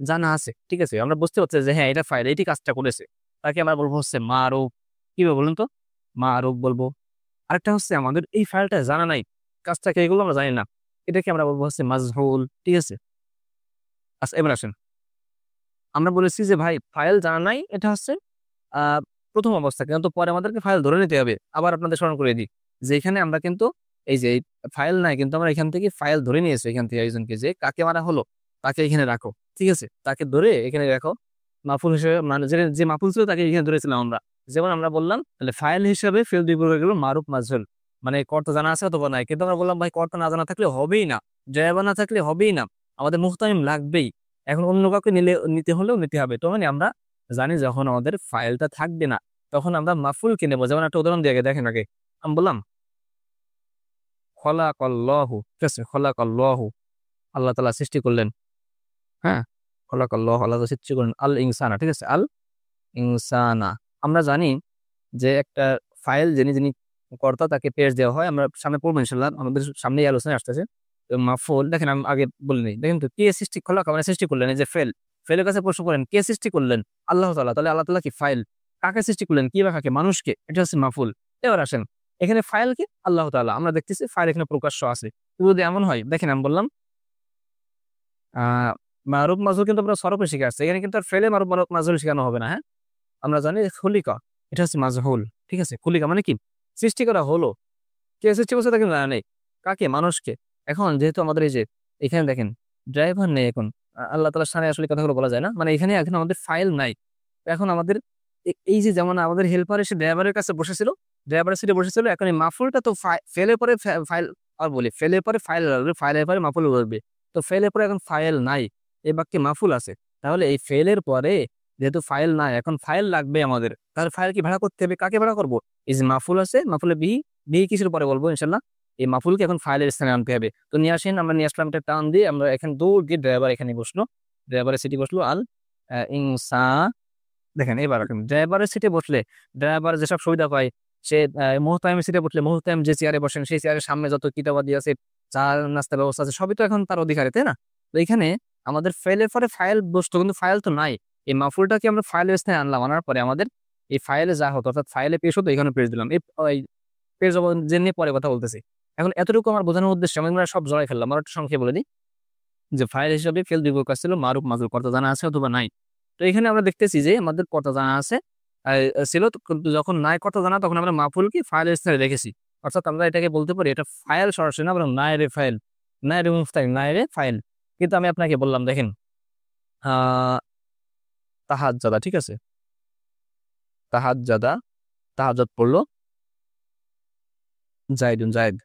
জানা আছে। ঠিক আছে? আমরা বুঝতে পারছি যে হ্যাঁ, এটা ফাইল, এটি কাজটা করেছে। তাকে আমরা বলব হচ্ছে মারুফ। কিভাবে বলুন তো? মারুফ বলব। আরেকটা হচ্ছে আমাদের এই ফাইলটা জানা নাই। কাজটা কে করলো আমরা জানি না। এটাকে আমরা বলব হচ্ছে মাজহুল। ঠিক আছে? আচ্ছা, এবার আসেন। আমরা বলেছি যে ভাই ফাইল জানা নাই, এটা হচ্ছে আ ১ম অবস্থা। কিন্তু পরে আমাদেরকে ফাইল ধরে নিতে হবে। আবার আপনাদের স্মরণ করিয়ে দিই যে এখানে আমরা কিন্তু এই যে ফাইল নাই, কিন্তু আমরা এখান থেকে ফাইল ধরে নিয়েছি এখান থেকে একজনকে, যে কাকে মারা হলো তাকে এখানে রাখো। ঠিক আছে? তাকে ধরে এখানে রাখো। মাফুল হিসেবে মানে যে মাফুল ছিল তাকে এখানে ধরেছিলাম আমরা। যেমন আমরা বললাম তাহলে ফাইল হিসাবে ফেল ২ প্রকার গেল, মারুফ, মাজহুল। মানে কর্তা জানা আছে অথবা নাই। কিন্তু আমরা বললাম ভাই কর্তা না জানা থাকলে হবেই না। ড্রাইভার না থাকলে হবেই না। আমাদের মুহতামিম লাগবেই। এখন অন্য কাউকে নিতে হলেও নিতে হবে। তো মানে আমরা জানি যখন আমাদের ফাইলটা থাকবে না, তখন আমরা মাফুলকে নেব। যেমন একটা উদাহরণ দিয়ে দেখেন আগে। আমি বললাম খলাকাল্লাহু। ঠিক আছে? খলাকাল্লাহু। আল্লাহ তাআলা সৃষ্টি করলেন। হ্যাঁ? খলাকাল্লাহু, আল্লাহ তাআলা সৃষ্টি করলেন আল ইনসানা। ঠিক আছে? আল ইনসানা। আমরা জানি যে একটা ফাইল যিনি কর্তা তাকে পেশ দেওয়া হয়। আমরা সামনে পড়বো ইনশাআল্লাহ। আমাদের সামনেই আলোচনায় আসতেছে। তো মাফউল দেখেন, আমি আগে বলে নেই। দেখেন তো কে সৃষ্টি, খলাকা মানে সৃষ্টি করলেন। এই যে ফেলের কাছে প্রশ্ন করেন কে সৃষ্টি করলেন? আল্লাহ তাআলা। তাহলে আল্লাহ তাআলা কি ফাইল? কাকে সৃষ্টি করলেন? কি বা কাকে? মানুষকে। এটা হচ্ছে মাফউল। এবার আসেন। এখানে ফাইল কি? আল্লাহ তাআলা। আমরা দেখতেছি ফাইল এখানে প্রকাশ্য আছে। কিন্তু যদি এমন হয়, দেখেন আমি বললাম আ মারুফ মাজহুল কিন্তু আমরা সরফে শিখে আসছি। এখানে কিন্তু আর ফেলে মারুফ মাজহুল শিখানো হবে না। হ্যাঁ? আমরা জানি খুলিকা, এটা হচ্ছে মাজহুল। ঠিক আছে? খুলিকা মানে কি? সৃষ্টি করা হলো। কে সৃষ্টি করছে তা কিন্তু জানা নেই। কাকে? মানুষকে। এখন যেহেতু আমাদের এই যে এখানে দেখেন ড্রাইভার নেই এখন। আল্লাহ তাআলার শানে আসলে কথাগুলো বলা যায় না। মানে এখানে এখন আমাদের ফাইল নাই। তো এখন আমাদের এই যে যেমন আমাদের হেল্পার এসে ড্রাইভারের কাছে বসেছিল, ড্রাইভারের সিটে বসেছিল। এখন এই মাফুলটা তো ফেলের পরে ফাইল আর বলি ফেলের পরে ফাইল আসবে, ফাইলের পরে মাফুল বসবে। তো ফেলের পরে এখন ফাইল নাই। এই বাক্যে মাফুল আছে। তাহলে এই ফেলের পরে যেহেতু ফাইল নাই, এখন ফাইল লাগবে আমাদের। তাহলে ফাইল কি ভাড়া করতে হবে? কাকে ভাড়া করব? এই যে মাফুল আছে, মাফুলে বিহি কিসের পরে বলবো ইনশাআল্লাহ। এই মাফুলকে এখন ফাইলের স্থানে আনতে হবে। তো নিয়ে আসেন, আমরা নিয়ে আসলাম, একটা টান দিয়ে আমরা এখানে দৌড় দিয়ে ড্রাইভার এখানে বসলো। ড্রাইভারের সিটে বসলো আল ইনসা। দেখেন এবার রাখেন, ড্রাইভারের সিটে বসলে ড্রাইভার যেসব সুবিধা পায়, সে মুহতামিমের সিটে বসলে মুহতামিম যে চেয়ারে বসেন সেই চেয়ারের সামনে যত কিতাবাদি আছে, চা নাস্তার ব্যবস্থা আছে, সবই তো এখন তার অধিকারে, তাই না? তো এখানে আমাদের ফাইলের পরে ফাইল বসতো, কিন্তু ফাইল তো নাই। এই মাফুলটাকে আমরা ফাইলের স্থানে আনলাম। আনার পরে আমাদের এই ফাইলে যা হতো, অর্থাৎ ফাইলে পেশ হতো, এখানে পেশ দিলাম। এই পেশ যে নিয়ে পরে কথা বলতেছি। এখন এতটুকু আমার বোঝানোর উদ্দেশ্যে আমরা সব জড়াই ফেললাম। আর একটু সংক্ষেপে বলে দিই যে ফাইল হিসাবে ফেল ২ প্রকার ছিল, মারুফ, মাজহুল। কর্তা জানা আছে অথবা নাই। তো এখানে আমরা দেখতেছি যে আমাদের কর্তা জানা আছে ছিল তো, কিন্তু যখন নাই কর্তা জানা, তখন আমরা মাফুলকে ফাইলের স্থানে রেখেছি। অর্থাৎ আমরা এটাকে বলতে পারি এটা ফাইল সরাসরি না, বরং নায়েরে ফাইল, নায়েরে মুফতারিন, নায়েরে ফাইল। কিন্তু আমি আপনাকে বললাম দেখেন আ তাহাজ্জাদা। ঠিক আছে? তাহাজ্জাদা, তাহাজ্জুদ পড়ল যায়েদুন, যায়েদ।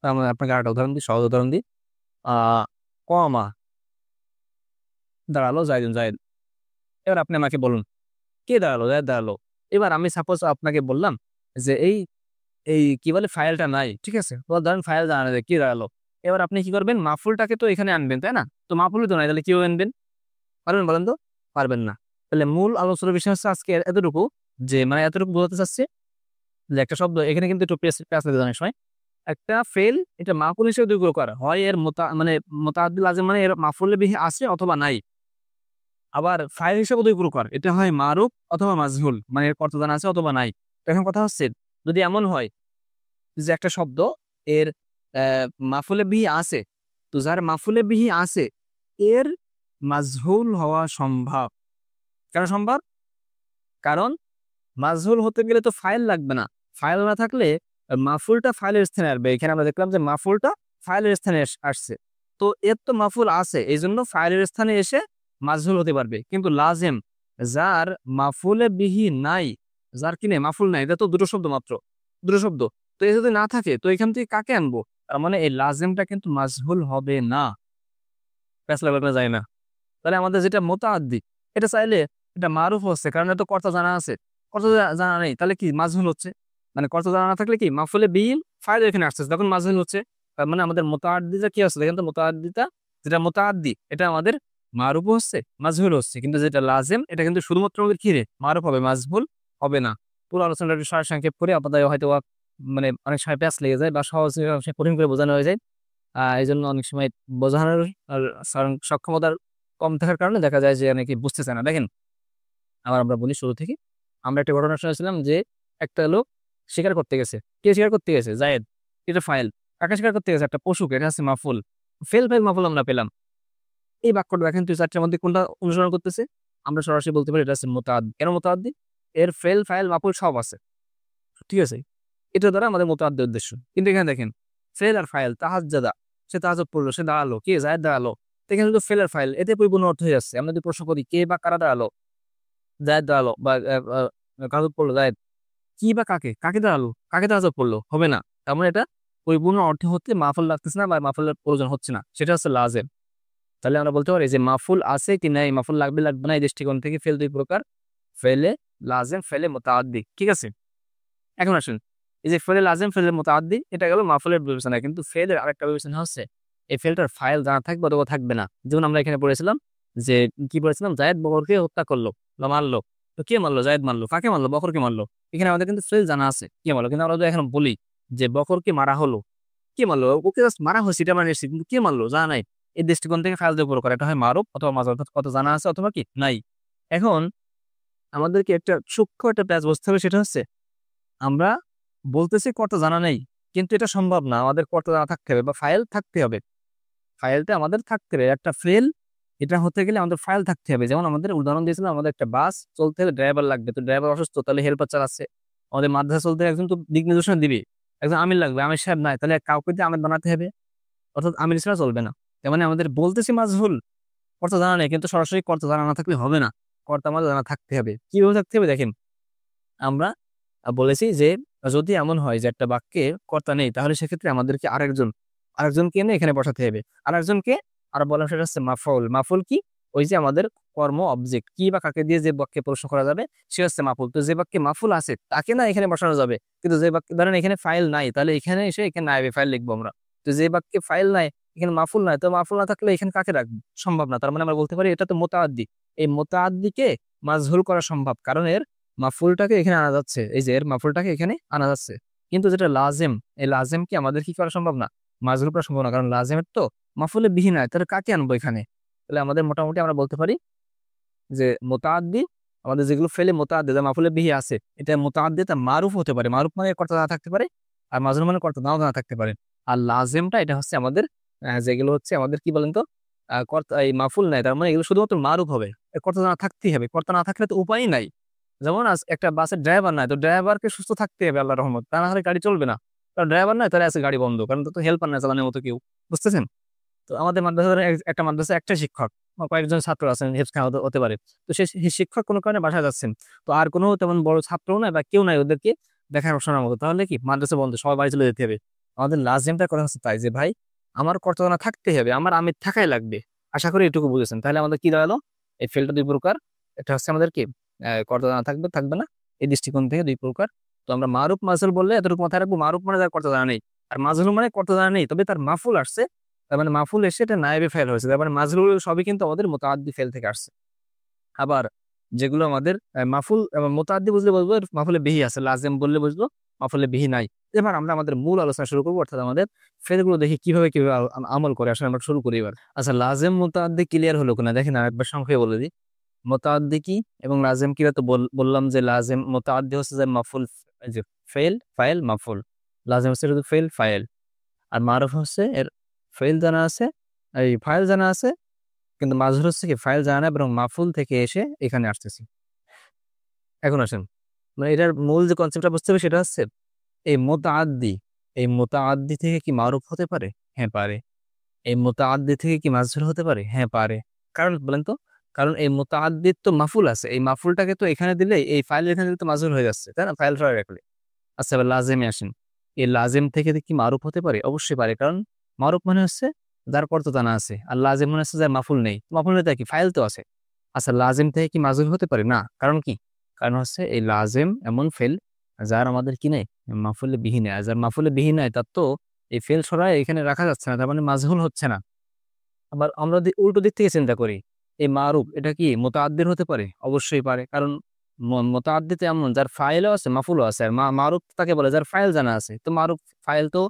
আমরা আপনাকে আরেকটা উদাহরণ দিই, সহজ উদাহরণ দিই। আ কমা, দাঁড়ালো যায়েদুন, যায়েদ। এবার আপনি আমাকে বলুন কে দাঁড়ালো? যায়েদ দাঁড়ালো। এবার আমি সাপোজ আপনাকে বললাম যে এই কি বলে ফাইলটা নাই। ঠিক আছে? তো ধরেন ফাইল জানা যায়, কি দাঁড়ালো? এবার আপনি কি করবেন? মাফুলটাকে তো এখানে আনবেন, তাই না? তো মাফুলই তো নাই, তাহলে কিভাবে আনবেন? পারবেন বলেন তো? পারবেন না। তাহলে মূল আলোচনার বিষয় হচ্ছে আজকে এতটুকু, যে মানে এতটুকু বোঝাতে চাচ্ছি যে একটা শব্দ এখানে কিন্তু একটু প্যাঁচ লেগে যায় অনেক সময়। একটা ফেল এটা মাফুল হিসেবে ২ প্রকার হয়। এর মানে মুতাআদ্দি লাযিম মানে এর মাফুলে বিহি আছে অথবা নাই। আবার ফাইল হিসেবে ২ প্রকার। এটা হয় মারুফ অথবা মাজহুল। মানে এর কর্তা জানা আছে অথবা নাই। তো এখন কথা হচ্ছে যদি এমন হয় যে একটা শব্দ এর মাফুলে বিহি আছে, তো যার মাফুলে বিহি আছে এর মাজহুল হওয়া সম্ভব। কেন সম্ভব? কারণ মাজহুল হতে গেলে তো ফাইল লাগবে না, ফাইল না থাকলে মাফুলটা ফাইলের স্থানে আসবে। এখানে আমরা দেখলাম যে মাফুলটা ফাইলের স্থানে আসছে, তো এর তো মাফুল আছে, এই জন্য ফাইলের স্থানে এসে মাজহুল হতে পারবে। কিন্তু লাজেম, যার মাফুলে বিহি নাই, যার কিনে মাফুল নাই, এটা তো দুটো শব্দ মাত্র, দুটো শব্দ, তো এ যদি না থাকে তো এখান থেকে কাকে আনবো? তার মানে এই লাজেমটা কিন্তু মাজহুল হবে না, ফেসলা করতে যায় না। তাহলে আমাদের যেটা মুতাআদ্দি, এটা চাইলে এটা মারুফ হচ্ছে, কারণ এটা কর্তা জানা আছে, কর্তা জানা নেই, তাহলে কি মাজহুল হচ্ছে। মানে কর্তা জানা না থাকলে কি মাফুলে বিল ফাইল এখানে আসছে, তখন মাজহুল হচ্ছে। তার মানে আমাদের মুতাআদ্দিটা কি হচ্ছে, দেখেন তো, মুতাআদ্দিটা যেটা মুতাআদ্দি এটা আমাদের মারুফ হচ্ছে, মাজহুল হচ্ছে। কিন্তু যেটা লাজেম এটা কিন্তু শুধুমাত্র আমাদের কি রে মারুফ হবে, মাজহুল হবে না। পুরো আলোচনাটা একটু সারসংক্ষেপ করে আপনাদের হয়তো মানে অনেক সময় প্যাচ লেগে যায় বা সহজ কঠিন করে বোঝানো হয়ে যায়। এই জন্য অনেক সময় বোঝানোর আর সক্ষমতার কম থাকার কারণে দেখা যায় যে অনেকে বুঝতে চায় না। দেখেন, আবার আমরা বলি শুরু থেকে, আমরা একটা ঘটনা শুনেছিলাম যে একটা লোক শিকার করতে গেছে। কে শিকার করতে গেছে? জায়েদ। এটা ফাইল। কাকে শিকার করতে গেছে? একটা পশুকে। এটা হচ্ছে মাফুল। ফেল ফাইল মাফুল আমরা পেলাম। এই বাক্যটা দেখেন তুই চারটার মধ্যে কোনটা অনুসরণ করতেছে? আমরা সরাসরি বলতে পারি এটা হচ্ছে মুতাআদ্দি। কেন মুতাআদ্দি? এর ফেল ফাইল মাফুল সব আছে, ঠিক আছে? এটা দ্বারা আমাদের মুতাআদ্দির উদ্দেশ্য। কিন্তু এখানে দেখেন, ফেল আর ফাইল, তাহাজ্জাদা, সে তাহাজ্জুদ পড়লো, সে দাঁড়ালো, কে? জায়েদ দাঁড়ালো। তো এখানে কিন্তু ফেল আর ফাইল, এতে পরিপূর্ণ অর্থ হয়ে যাচ্ছে। আমরা যদি প্রশ্ন করি কে বা কারা দাঁড়ালো, জায়েদ দাঁড়ালো বা তাহাজ্জুদ পড়লো জায়েদ, কি বা কাকে, কাকে দাঁড়ালো, কাকে তাহাজ্জুদ পড়লো, হবে না। তার মানে এটা পরিপূর্ণ অর্থে হতে মাফুল লাগতেছে না বা মাফুলের প্রয়োজন হচ্ছে না, সেটা হচ্ছে লাজেম। তাহলে আমরা বলতে পারি যে মাফুল আছে কি নাই, মাফুল লাগবে লাগবে না, এই দৃষ্টিকোণ থেকে ফেল দুই প্রকার, ফেলে লাজেম, ফেলে মুতাআদ্দি, ঠিক আছে? এখন আসুন, এই যে ফেলে লাজেম, ফেলে মুতাআদ্দি, এটা গেল মাফুলের বিবেচনা। কিন্তু ফেলের আরেকটা বিবেচনা হচ্ছে এই ফেলটার ফাইল জানা থাকবে অথবা থাকবে না। যেমন আমরা এখানে পড়েছিলাম যে কি পড়েছিলাম, জায়েদ বকরকে হত্যা করলো বা মারলো। তো কে মারলো? জায়েদ মারলো। কাকে মারলো? বকরকে মারলো। এখানে আমাদের কিন্তু ফেল জানা আছে কে মারলো, কিন্তু আমরা যদি এখন বলি যে বকরকে মারা হলো, কে মারলো? ওকে জাস্ট মারা হয়েছে এটা মানে এসেছি, কিন্তু কে মারলো জানা নাই। এই দৃষ্টিকোণ থেকে ফাইল দিয়ে উপর করে, এটা হয় মারুফ অথবা মাজরুর, অর্থাৎ কত জানা আছে অথবা কি নাই। এখন আমাদেরকে একটা সূক্ষ্ম একটা প্যাচ বুঝতে হবে, সেটা হচ্ছে আমরা বলতেছি কর্তা জানা নেই, কিন্তু এটা সম্ভব না, আমাদের কর্তা জানা থাকতে হবে বা ফাইল থাকতে হবে। ফাইলটা আমাদের থাকতে হবে, একটা ফেল এটা হতে গেলে আমাদের ফাইল থাকতে হবে। যেমন আমাদের উদাহরণ দিয়েছিলাম, আমাদের একটা বাস চলতে হলে ড্রাইভার লাগবে, তো ড্রাইভার অসুস্থ, তাহলে হেল্পার চালাচ্ছে। আমাদের মাদ্রাসা চলতে একজন তো দিক নির্দেশনা দিবে, একজন আমির লাগবে, আমির সাহেব নাই, তাহলে কাউকে দিয়ে আমির বানাতে হবে, অর্থাৎ আমির ছাড়া চলবে না। তার মানে আমাদের বলতেছি মাজহুল, কর্তা জানা নেই, কিন্তু সরাসরি কর্তা জানা না থাকলে হবে না, কর্তা আমাদের জানা থাকতে হবে। কিভাবে থাকতে হবে দেখেন, আমরা বলেছি যে যদি এমন হয় যে একটা বাক্যে কর্তা নেই, তাহলে সেক্ষেত্রে আমাদেরকে আরেকজনকে এনে এখানে বসাতে হবে। আরেকজনকে আর বললাম সেটা হচ্ছে মাফউল। মাফউল কি? ওই যে আমাদের কর্ম অবজেক্ট, কি বা কাকে দিয়ে যে বাক্যে প্রশ্ন করা যাবে সে হচ্ছে মাফউল। তো যে বাক্যে মাফুল আছে তাকে না এখানে বসানো যাবে, কিন্তু যে বাক্যে ধরেন এখানে ফাইল নাই, তাহলে এখানে এসে এখানে নাইবে ফাইল লিখবো আমরা। তো যে বাক্যে ফাইল নাই, এখানে মাফুল নাই, তো মাফুল না থাকলে এখানে কাকে রাখবো? সম্ভব না। তার মানে আমরা বলতে পারি এটা তো মুতাআদ্দি। এই মুতাআদ্দিকে মাজহুল করা সম্ভব, কারণ এর মাফুলটাকে এখানে আনা যাচ্ছে, এই যে এর মাফুলটাকে এখানে আনা যাচ্ছে। কিন্তু যেটা লাজেম, এই লাজেম কি আমাদের কি করা সম্ভব না? মাজহুল করা সম্ভব না, কারণ লাজেমের তো মাফুলে বিহি নাই, তাহলে কাকে আনবো এখানে? তাহলে আমাদের মোটামুটি আমরা বলতে পারি যে মুতাআদ্দি, আমাদের যেগুলো ফেলে মুতাআদ্দি যা মাফুলে বিহি আছে, এটা মুতাআদ্দি, তা মারুফ হতে পারে, মারুফ মানে কর্তা জানা থাকতে পারে, আর মাজহুল মানে কর্তা নাও জানা থাকতে পারে। আর লাজেমটা এটা হচ্ছে আমাদের যেগুলো হচ্ছে আমাদের কি বলেন তো, কর্তা এই মাফুল নাই, তার মানে এগুলো শুধুমাত্র মারুফ হবে, কর্তা জানা থাকতেই হবে, কর্তা না থাকলে তো উপায়ই নাই। যেমন আজ একটা বাসের ড্রাইভার নাই, তো ড্রাইভারকে সুস্থ থাকতে হবে আল্লাহর রহমত, তা না হলে গাড়ি চলবে না। কারণ ড্রাইভার নাই, তাহলে আছে গাড়ি বন্ধ, কারণ তো হেল্পার নাই চালানোর মতো কেউ, বুঝতেছেন? তো আমাদের মাদ্রাসার একটা মাদ্রাসা একটা শিক্ষক বা কয়েকজন ছাত্র আছেন, হেফজ খাওয়া হতে পারে। তো সেই শিক্ষক কোনো কারণে বাসায় যাচ্ছেন, তো আর কোনো তেমন বড় ছাত্রও নাই বা কেউ নাই ওদেরকে দেখাশোনার মতো, তাহলে কি মাদ্রাসা বন্ধ, সবাই বাড়ি চলে যেতে হবে। আমাদের লাজিমটা করা হচ্ছে তাই যে ভাই আমার কর্তব্য থাকতে হবে, আমার আমির থাকাই লাগবে। আশা করি এটুকু বুঝেছেন। তাহলে আমাদের কি দাঁড়ালো, এই ফেলটা দুই প্রকার। এটা হচ্ছে আমাদের কি কর্তব্য থাকবে থাকবে না, এই দৃষ্টিকোণ থেকে দুই প্রকার। তো আমরা মারুফ মাজহুল বললে এতটুকু মাথায় রাখবো, মারুফ মানে তার কর্তব্য নেই, আর মাজহুল মানে কর্তব্য নেই তবে তার মাফুল আসছে, তার মানে মাফুল এসে এটা নায়েবে ফেল হয়েছে, তার মানে মাজহুল সবই কিন্তু আমাদের মুতাআদ্দি ফেল থেকে আসছে। আবার যেগুলো আমাদের মাফুল এবং মুতাআদ্দি বুঝলে বুঝবো এর মাফুলে বিহি আছে, লাজেম বললে বুঝবো মাফুলে বিহি নাই। এবার আমরা আমাদের মূল আলোচনা শুরু করবো, অর্থাৎ আমাদের ফেলগুলো দেখি কিভাবে কিভাবে আমল করে। আসলে আমরা শুরু করি এবার। আচ্ছা, লাজেম মুতাআদ্দি ক্লিয়ার হলো কিনা দেখেন, আরেকবার সংক্ষেপে বলে দিই। মুতাআদ্দি কি এবং লাজেম কি, তো বললাম যে লাজেম মুতাআদ্দি হচ্ছে যে মাফুল, এই যে ফেল ফাইল মাফুল, লাজিম হচ্ছে শুধু ফেল ফাইল, আর মারুফ হচ্ছে এর ফেল জানা আছে, এই ফাইল জানা আছে, কিন্তু মাজহুর হচ্ছে কি ফাইল জানা নাই, বরং মাফুল থেকে এসে এখানে আসতেছি। এখন আসেন, মানে এটার মূল যে কনসেপ্টটা বুঝতে হবে সেটা হচ্ছে এই মুতাআদ্দি, এই মুতাআদ্দি থেকে কি মারুফ হতে পারে? হ্যাঁ পারে। এই মুতাআদ্দি থেকে কি মাজহুর হতে পারে? হ্যাঁ পারে। কারণ বলেন তো, কারণ এই মুতাআদ্দির তো মাফুল আছে, এই মাফুলটাকে তো এখানে দিলে, এই ফাইল এখানে দিলে তো মাজহুর হয়ে যাচ্ছে, তাই না? ফাইল সরাই রাখলে। আচ্ছা এবার লাজেমে আসেন, এই লাজেম থেকে কি মারুফ হতে পারে? অবশ্যই পারে, কারণ মারুফ মানে হচ্ছে যার কর্তদানা আছে, আর লাজেম মানে হচ্ছে যার মাফুল নেই। মাফুল নেই কি ফাইল তো আছে। আচ্ছা লাজেম থেকে কি মাজহুর হতে পারে? না। কারণ কি? কারণ হচ্ছে এই লাজেম এমন ফেল যার আমাদের কি নেই, মাফুলে বিহীন নেই। আর যার মাফুলে বিহীন নাই তার তো এই ফেল সরাই এখানে রাখা যাচ্ছে না, তার মানে মাজহুর হচ্ছে না। আবার আমরা যদি উল্টো দিক থেকে চিন্তা করি, এই মারুফ এটা কি মুতাআদ্দির হতে পারে? অবশ্যই পারে, কারণ মুতাআদ্দিতে এমন যার ফাইলও আছে মাফুলও আছে। আর মারুফ তাকে বলে যার ফাইল জানা আছে, তো মারুফ ফাইল তো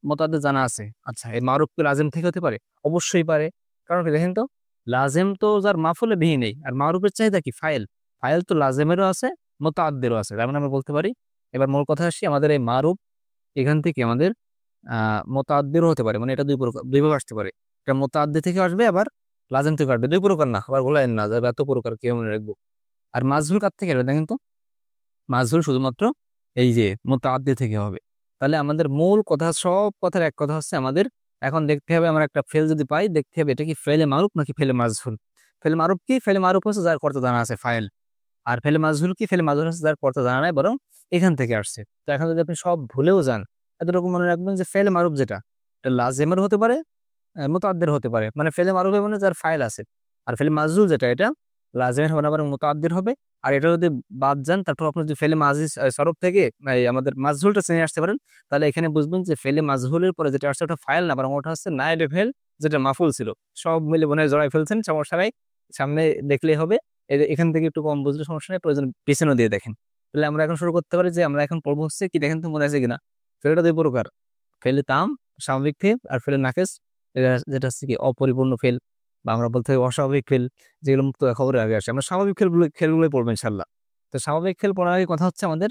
মুতাআদ্দিদ জানা আছে। আচ্ছা এই মারুফ কি লাজেম থেকে হতে পারে? অবশ্যই পারে। কারণ কি দেখেন তো, লাজেম তো যার মাফুলে বিহি নেই, আর মারুফের চাহিদা কি ফাইল। ফাইল তো লাজেমেরও আছে, মুতাআদ্দিরও আছে, তার মানে আমরা বলতে পারি। এবার মূল কথা আসি, আমাদের এই মারুফ এখান থেকে আমাদের মুতাআদ্দিরও হতে পারে, মানে এটা দুই ভাবে আসতে পারে। এটা মুতাআদ্দি থেকে আসবে, আবার লাজেম থেকে আসবে। দুই প্রকার না, আবার বলেন না যে এত প্রকার কেউ মনে রাখবো। আর মাজহুর কার থেকে আসবে দেখেন তো, মাজহুর শুধুমাত্র এই যে মুতাআদ্দি থেকে হবে। তাহলে আমাদের মূল কথা, সব কথার এক কথা হচ্ছে, আমাদের এখন দেখতে হবে, আমরা একটা ফেল যদি পাই, দেখতে হবে এটা কি ফেলে মারুফ নাকি ফেলে মাজহুর। ফেলে মারুফ কি? ফেলে মারুফ হচ্ছে যার কর্তা জানা আছে ফাইল। আর ফেলে মাজহুর কি? ফেলে মাজহুর হচ্ছে যার কর্তা জানা নাই, বরং এখান থেকে আসছে। তো এখন যদি আপনি সব ভুলেও যান, এতটুকু মনে রাখবেন যে ফেলে মারুফ যেটা, এটা লাজেমের হতে পারে, মুতাআদ্দির হতে পারে। মানে ফেলে মারুফ মানে যার ফাইল আছে। আর ফেলে মাজহুর যেটা, এটা লাজেমের হবে না, বরং মুতাআদ্দির হবে। আর এটা যদি বাদ যান, তারপর আপনি যদি ফেলে মাজিজ সরফ থেকে এই আমাদের মাজহুলটা চিনে আসতে পারেন, তাহলে এখানে বুঝবেন যে ফেলে মাজহুলের পরে যেটা আসছে ওটা ফাইল না, বরং ওটা হচ্ছে নাইলে ফেল, যেটা মাফুল ছিল। সব মিলে মনে হয় জড়াই ফেলছেন, সমস্যা নাই, সামনে দেখলেই হবে। এখান থেকে একটু কম বুঝলে সমস্যা নেই, প্রয়োজন পিছনে দিয়ে দেখেন। তাহলে আমরা এখন শুরু করতে পারি, যে আমরা এখন পড়বো হচ্ছে কি, দেখেন তো মনে আছে কিনা। ফেলেটা দুই প্রকার, ফেলে তাম স্বাভাবিক ফেল, আর ফেলে নাকেস যেটা হচ্ছে কি অপরিপূর্ণ ফেল, বা আমরা বলতে হয় অস্বাভাবিক ফেল, যেগুলো মুক্ত খবরের আগে আসে। আমরা স্বাভাবিক খেলগুলোই পড়বো ইনশাল্লাহ। তো স্বাভাবিক খেল পড়ার আগে কথা হচ্ছে আমাদের,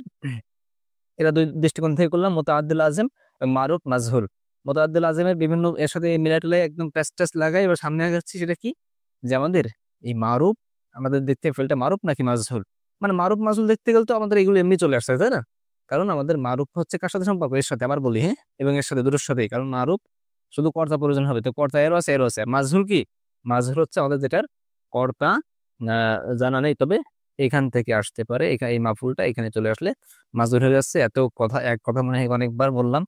এরা দুই দৃষ্টিকোণ থেকে করলাম, মুতাআদ্দিল আজম, মারুফ মাজহুর। মুতাআদ্দিল আজমের বিভিন্ন এর সাথে মিলাই টিলাই একদম প্যাচ ট্যাচ লাগাই এবার সামনে আগাচ্ছি, সেটা কি, যে আমাদের এই মারুফ, আমাদের দেখতে ফেলটা মারুফ নাকি মাজহুর। মানে মারুফ মাজহুর দেখতে গেলে তো আমাদের এগুলো এমনি চলে আসছে, তাই না? কারণ আমাদের মারুফ হচ্ছে কার সাথে সম্পর্ক? এর সাথে, আবার বলি হ্যাঁ, এবং এর সাথে, দুটোর সাথেই। কারণ মারুফ শুধু কর্তা প্রয়োজন হবে, তো কর্তা এরও আছে এরও আছে। মাজহুর কি? মাজহুর হচ্ছে আমাদের যেটার কর্তা জানা নেই, তবে এখান থেকে আসতে পারে, এখানে এই মাফুলটা এখানে চলে আসলে মাজহুর হয়ে যাচ্ছে। এত কথা, এক কথা মনে হয় অনেকবার বললাম।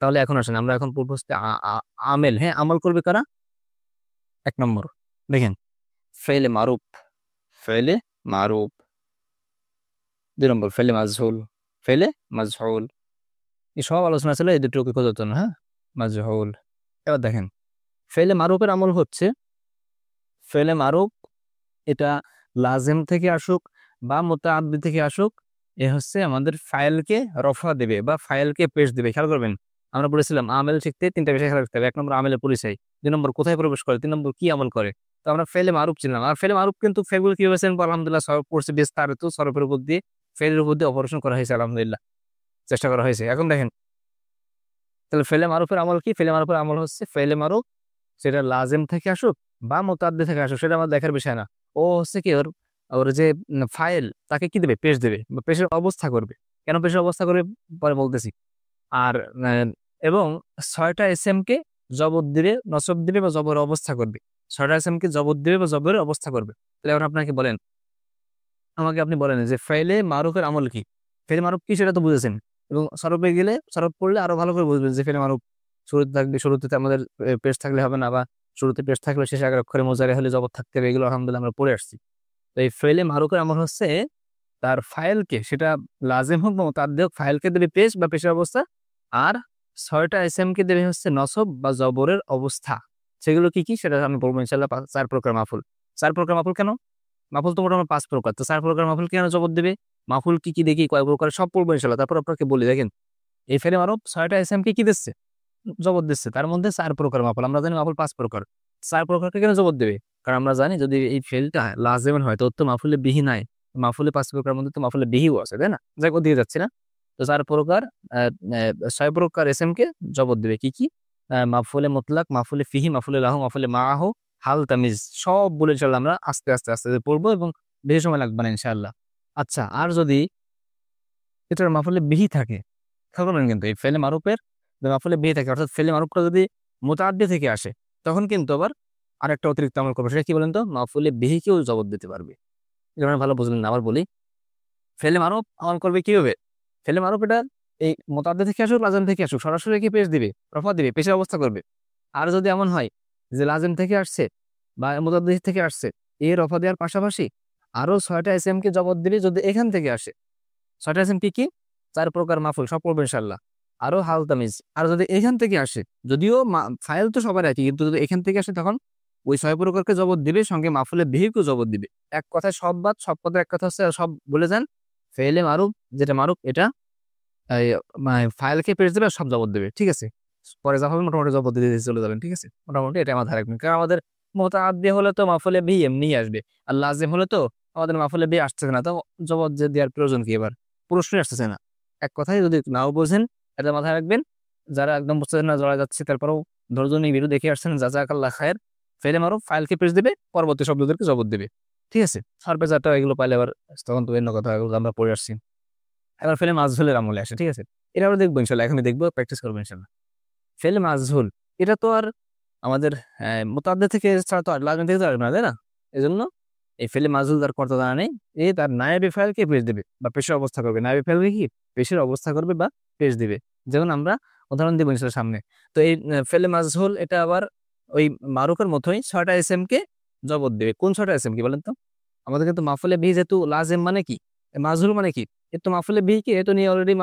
তাহলে এখন আসেন, আমরা এখন পূর্ব হচ্ছে আমেল। হ্যাঁ, আমল করবে কারা? এক নম্বর দেখেন, ফেলে মারুফ, ফেলে মারুফ। দুই নম্বর ফেলে মাজহুল, ফেলে মাজহুল। এই সব আলোচনা ছিল এই দুটো খোঁজার জন্য, হ্যাঁ, মাজহুল। এবার দেখেন, ফেলে মারুফের আমল হচ্ছে, ফেলে মারুফ এটা লাজেম থেকে আসুক বা মুতাআদ্দি থেকে আসুক, এ হচ্ছে আমাদের ফাইলকে রফা দেবে বা ফাইলকে পেশ দেবে। খেয়াল করবেন, আমরা বলেছিলাম আমেল শিখতে তিনটা বিষয় খেয়াল রাখতে হবে। এক নম্বর আমেলের পরিচয়, দুই নম্বর কোথায় প্রবেশ করে, তিন নম্বর কি আমল করে। তো আমরা ফেলে মারুফ চিনলাম। আর ফেলে মারুফ কিন্তু ফেলগুলো কি হয়েছে আলহামদুলিল্লাহ, সরফ পড়ছে বিস্তারিত, সরফের উপর দিয়ে, ফেলের উপর দিয়ে অপারেশন করা হয়েছে আলহামদুলিল্লাহ, চেষ্টা করা হয়েছে। এখন দেখেন, তাহলে ফেলে মারুফের আমল কি? ফেলে মারুফের আমল হচ্ছে ফেলে মারুফ, সেটা লাজেম থেকে আসুক বা মুতাআদ্দি থেকে আসুক, সেটা আমার দেখার বিষয় না। ও হচ্ছে কি, ওর ওর যে ফাইল, তাকে কি দেবে? পেশ দেবে বা পেশের অবস্থা করবে। কেন পেশের অবস্থা করবে পরে বলতেছি। আর এবং 6টা এসএম কে জবর দিবে, নসব দিবে বা জবরের অবস্থা করবে। 6টা এসএম কে জবর দিবে বা জবরের অবস্থা করবে। তাহলে এখন আপনাকে বলেন, আমাকে আপনি বলেন যে ফেলে মারুফের আমল কি? ফেলে মারুফ কি সেটা তো বুঝেছেন, এবং সরফে গেলে, সরফ পড়লে আরো ভালো করে বুঝবেন যে ফেলে মারুফ শুরুতে থাকবে, শুরুতে আমাদের পেশ থাকলে হবে না, বা শুরুতে পেশ থাকলে শেষে আগের অক্ষরে মোজারে হলে জবর থাকতে হবে। এগুলো আলহামদুলিল্লাহ আমরা পড়ে আসছি। তো এই ফেলে মারুফের আমল হচ্ছে তার ফাইলকে, সেটা লাজেম হোক বা মুতাআদ্দি হোক, ফাইলকে দেবে পেশ বা পেশের অবস্থা। আর 6টা এসএম কে দেবে হচ্ছে নসব বা জবরের অবস্থা। সেগুলো কি কি সেটা আমি বলবো ইনশাল্লাহ। 4 প্রকার মাফুল। 4 প্রকার মাফুল কেন? মাফুল তো মোটামুটি 5 প্রকার, তো 4 প্রকার মাফুল কেন জবর দেবে? মাফুল কি কি দেখি, কয় প্রকার, সব পড়বো ইনশাল্লাহ। তারপর আপনাকে বলি, দেখেন এই ফেলে মারুফ 6টা এসএম কে কি দিচ্ছে? জবর দিচ্ছে। তার মধ্যে 4 প্রকার মাফুল। আমরা জানি মাফুল 5 প্রকার। 4 প্রকারকে কেন জবর দেবে? কারণ আমরা জানি যদি এই ফেলটা লাজেমের হয়, তো তো মাফুলে বিহি নাই। মাফুলে 5 প্রকার মধ্যে তো মাফুলে বিহিও আছে, তাই না? যাই হোক, দিয়ে যাচ্ছি না। তো 4 প্রকার 6 প্রকার এসএম কে জবর দিবে কি কি? মাফুলে মুতলাক, মাফুলে ফিহি, মাফুলে লাহু, মাফুলে মাআহু, হাল তামিজ, সব বলে ইনশাআল্লাহ আমরা আস্তে আস্তে আস্তে আস্তে পড়বো এবং বেশি সময় লাগবে না ইনশাআল্লাহ। আচ্ছা, আর যদি এটার মাফুলে বিহি থাকে, খেয়াল করবেন কিন্তু এই ফেলে মারুফের মাফুলে বিহি থাকে, অর্থাৎ ফেলে মারুফটা যদি মুতাআদ্দি থেকে আসে, তখন কিন্তু আবার আরেকটা অতিরিক্ত আমল করবে। সেটা কি বলেন তো? মাফুলে বিহিকেও জবর দিতে পারবে। এটা মানে ভালো বুঝলেন না, আবার বলি। ফেলে মারুফ আমল করবে কিভাবে? ফেলে মারুফ এটা এই মুতাআদ্দি থেকে আসুক, লাজিম থেকে আসুক, সরাসরি কি পেশ দিবে, রফা দিবে, পেশের অবস্থা করবে। আর যদি এমন হয় যে লাজিম থেকে আসছে বা মুতাআদ্দি থেকে আসছে, এ রফা দেওয়ার পাশাপাশি আরো 6টা এসএম কে জবর দিবে যদি এখান থেকে আসে। 6টা এসএম কি কি? 4 প্রকার মাফুল, সব পড়বে ইনশাআল্লাহ। আরো হাল তামিজ, আর যদি এখান থেকে আসে, যদিও ফাইল তো সবার একই, কিন্তু যদি এখান থেকে আসে তখন ওই 6 প্রকারকে জবর দিবে, সঙ্গে মাফুলে বিহিকেও জবর দিবে। এক কথায় সব বাদ, সব কথা এক কথা হচ্ছে, সব বলে যান। ফেলে মারুফ, যেটা মারুফ এটা এই ফাইলকে পেশ দেবে আর সব জবর দেবে, ঠিক আছে? পরে যা হবে মোটামুটি জবর দিয়ে দিয়ে চলে যাবেন, ঠিক আছে? মোটামুটি এটা মাথায় রাখবেন, কারণ আমাদের মুতাআদ্দি হলে তো মাফুলে বিহি এমনিই আসবে, আর লাজিম হলে তো আমাদের মাফুলে বিহি আসতেছে না, তো জবর যে দেওয়ার প্রয়োজন কি? এবার প্রশ্নই আসতেছে না। এক কথায় যদি নাও বোঝেন, এটা মাথায় রাখবেন। যারা একদম বুঝতেছেন না, জড়া যাচ্ছে, তারপরেও ধৈর্য নিয়ে ভিডিও দেখে আসছেন, জাযাকাল্লাহ খায়ের। ফেলে মারুফ ফাইলকে পেশ দেবে, পরবর্তী শব্দদেরকে জবর দেবে, ঠিক আছে? সারপেজারটা এগুলো পাইলে আবার তখন তো অন্য কথা, এগুলো আমরা পড়ে আসছি। এবার ফেলে মাজহুলের আমলে আসে, ঠিক আছে? এটা আমরা দেখবো ইনশাল্লাহ, এখনই দেখবো, প্র্যাকটিস করবো ইনশাল্লাহ। ফেলে মাজহুল এটা তো আর আমাদের মুতাআদ্দি থেকে ছাড়া তো আর লাজমি থেকে তো আসবে না, তাই না? এই জন্য এই ফেলে মাজহুল তার কর্তা জানা নেই, এই তার নায়েবে ফাইলকে পেশ দেবে বা পেশের অবস্থা করবে। নায়েবে ফাইলকে কি পেশের অবস্থা করবে বা পেশ দিবে, যেমন আমরা উদাহরণ দিব ইনশাল্লাহ সামনে। তো এই ফেলে মাজহুল এটা আবার ওই মারুফের মতোই 6টা এসএম কে জবর দেবে। কোন 6টা এসএম কি বলেন তো? আমাদের কিন্তু মাফুলে বিহি যেহেতু লাজেম মানে কি, মাজহুল মানে কি, এ তো মাফুলে বিহি কি, এ তো নিয়ে অলরেডি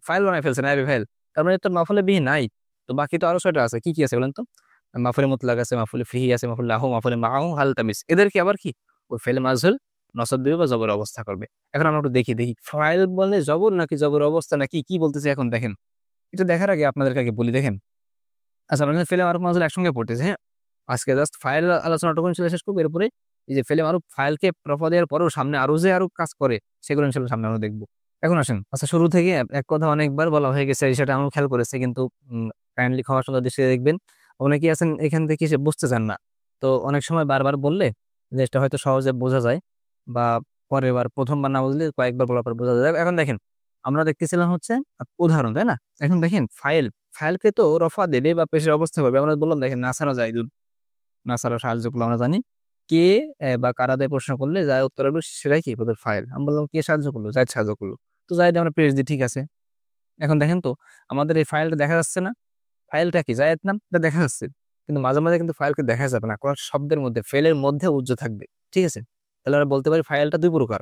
ফাইল বানায় ফেলছে, নায়েবে ফাইল। তার মানে তো মাফুলে বিহি নাই। তো বাকি তো আরো 6টা আছে, কি কি আছে বলেন তো? মাফুলে মুতলাক আছে, মাফুলে ফিহি আছে, মাফুলে লাহু, মাফুলে মাআহু, হাল তামিজ, এদেরকে আবার কি ওই ফেলে মাজহুল নসব দিবে বা জবর অবস্থা করবে। এখন আমরা একটু দেখি দেখি ফাইল বলে জবর নাকি জবর অবস্থা নাকি কি বলতেছে, এখন দেখেন। এটা দেখার আগে আপনাদেরকে আগে বলি, দেখেন। আচ্ছা, আমরা কিন্তু ফেলে মারুফ মাজহুল একসঙ্গে পড়তেছি, হ্যাঁ? আজকে জাস্ট ফাইল আলোচনাটুকু ইনশাল্লাহ শেষ করবো, এরপরে এই যে ফেলে মারুফ ফাইলকে রফা দেওয়ার পরেও সামনে আরো যে আরো কাজ করে, সেগুলো ইনশাল্লাহ সামনে আমরা দেখবো। এখন আসেন, আচ্ছা, শুরু থেকে এক কথা অনেকবার বলা হয়ে গেছে, সেটা আমি খেয়াল করেছি, কিন্তু কাইন্ডলি খাওয়ার সময় দৃষ্টিতে দেখবেন। অনেকেই আছেন এখান থেকে সে বুঝতে চান না। তো অনেক সময় বারবার বললে জিনিসটা হয়তো সহজে বোঝা যায়, বা পরের বার প্রথমবার না বুঝলে কয়েকবার বলার পর বোঝা যায়। এখন দেখেন, আমরা দেখতেছিলাম হচ্ছে উদাহরণ, তাই না? এখন দেখেন ফাইলকে তো রফা দেবে বা পেশের অবস্থা করবে। আমরা বললাম দেখেন, নাসারা জাইদুন, নাসারা সাহায্য করলো, আমরা জানি কে বা কারা দিয়ে প্রশ্ন করলে যায় উত্তর আসবে, সেটাই কি ওদের ফাইল। আমি বললাম কে সাহায্য করলো? জাইদ সাহায্য করলো। তো জাইদ আমরা পেশ দিই, ঠিক আছে। এখন দেখেন তো, আমাদের এই ফাইলটা দেখা যাচ্ছে না। ফাইলটা কি জায়েদ নাম, এটা দেখা যাচ্ছে, কিন্তু মাঝে মাঝে কিন্তু ফাইলকে দেখা যাবে না, কোন শব্দের মধ্যে ফেলের মধ্যে উজ্জ্ব থাকবে, ঠিক আছে? তাহলে আমরা বলতে পারি ফাইলটা 2 প্রকার।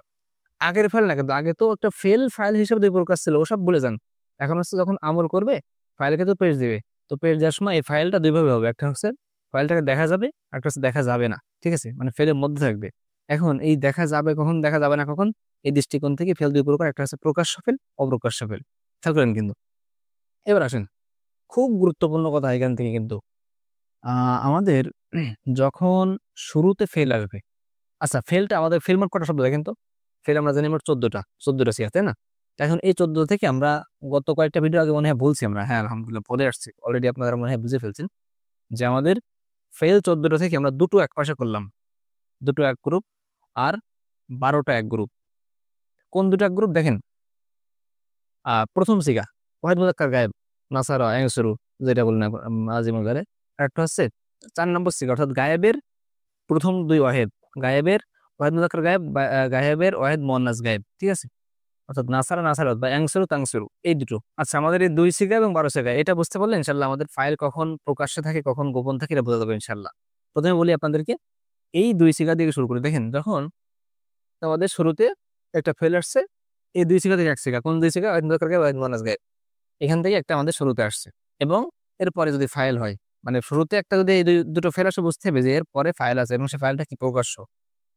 আগের ফাইল না, কিন্তু আগে তো একটা ফাইল হিসেবে 2 প্রকার ছিল, ওসব ভুলে যান। এখন হচ্ছে যখন আমল করবে, ফাইলকে তো পেজ দিবে। তো পেজ দেওয়ার সময় এই ফাইলটা 2 ভাবে হবে, একটা হচ্ছে ফাইলটাকে দেখা যাবে, একটা হচ্ছে দেখা যাবে না, ঠিক আছে? মানে ফেলের মধ্যে থাকবে। এখন এই দেখা যাবে কখন, দেখা যাবে না কখন, এই দৃষ্টিকোণ থেকে ফেল 2 প্রকার, একটা হচ্ছে প্রকাশ্য ফেল, অপ্রকাশ্য ফেল। খেয়াল করেন কিন্তু। এবার আসেন, খুব গুরুত্বপূর্ণ কথা এখান থেকে কিন্তু, আমাদের যখন শুরুতে ফেল আসবে। আচ্ছা, ফেলটা আমাদের ফেল মোট কটা শব্দ দেখেন তো? ফেল আমরা জানি মোট 14টা সিগা, তাই না? এখন এই 14 থেকে আমরা গত কয়েকটা ভিডিও আগে মনে হয় বলছি আমরা, হ্যাঁ আলহামদুলিল্লাহ বলে আসছি অলরেডি, আপনারা মনে হয় বুঝে ফেলছেন যে আমাদের ফেল 14টা থেকে আমরা দুটো এক পাশে করলাম, দুটো এক গ্রুপ, আর 12টা এক গ্রুপ। কোন দুটো এক গ্রুপ দেখেন? প্রথম সিগা ওয়াহিদ মুযাক্কার গায়েব, নাসারা ইয়ানসুরু, যেটা বললেন আজিমুল গারে। একটা হচ্ছে 4 নম্বর সিগা, অর্থাৎ গায়েবের প্রথম 2 ওয়াহেদ, গায়েবের ওয়াহিদ মুযাক্কার গায়েব, গায়েবের ওয়াহিদ মুয়ান্নাস গায়েব, ঠিক আছে? অর্থাৎ নাসারা নাসারাত বা ইয়াংসুরু তাংসুরু, এই দুটো। আচ্ছা, আমাদের এই 2 সিগা এবং 12 সিগা, এটা বুঝতে পারলে ইনশাল্লাহ আমাদের ফাইল কখন প্রকাশ্যে থাকে কখন গোপন থাকে এটা বোঝা যাবে ইনশাল্লাহ। প্রথমে বলি আপনাদেরকে, এই 2 সিগা দিয়ে শুরু করি। দেখেন, যখন আমাদের শুরুতে একটা ফেল আসছে, এই 2 সিগা থেকে 1 সিগা, কোন 2 সিগা? ওয়াহিদ মুযাক্কার গায়েব, ওয়াহিদ মুয়ান্নাস গায়েব, এখান থেকে একটা আমাদের শুরুতে আসছে। এবং এরপরে যদি ফাইল হয়, মানে শুরুতে একটা যদি এই দুটো ফেল আসে, বুঝতে হবে যে এর পরে ফাইল আছে এবং সে ফাইলটা কি প্রকাশ্য।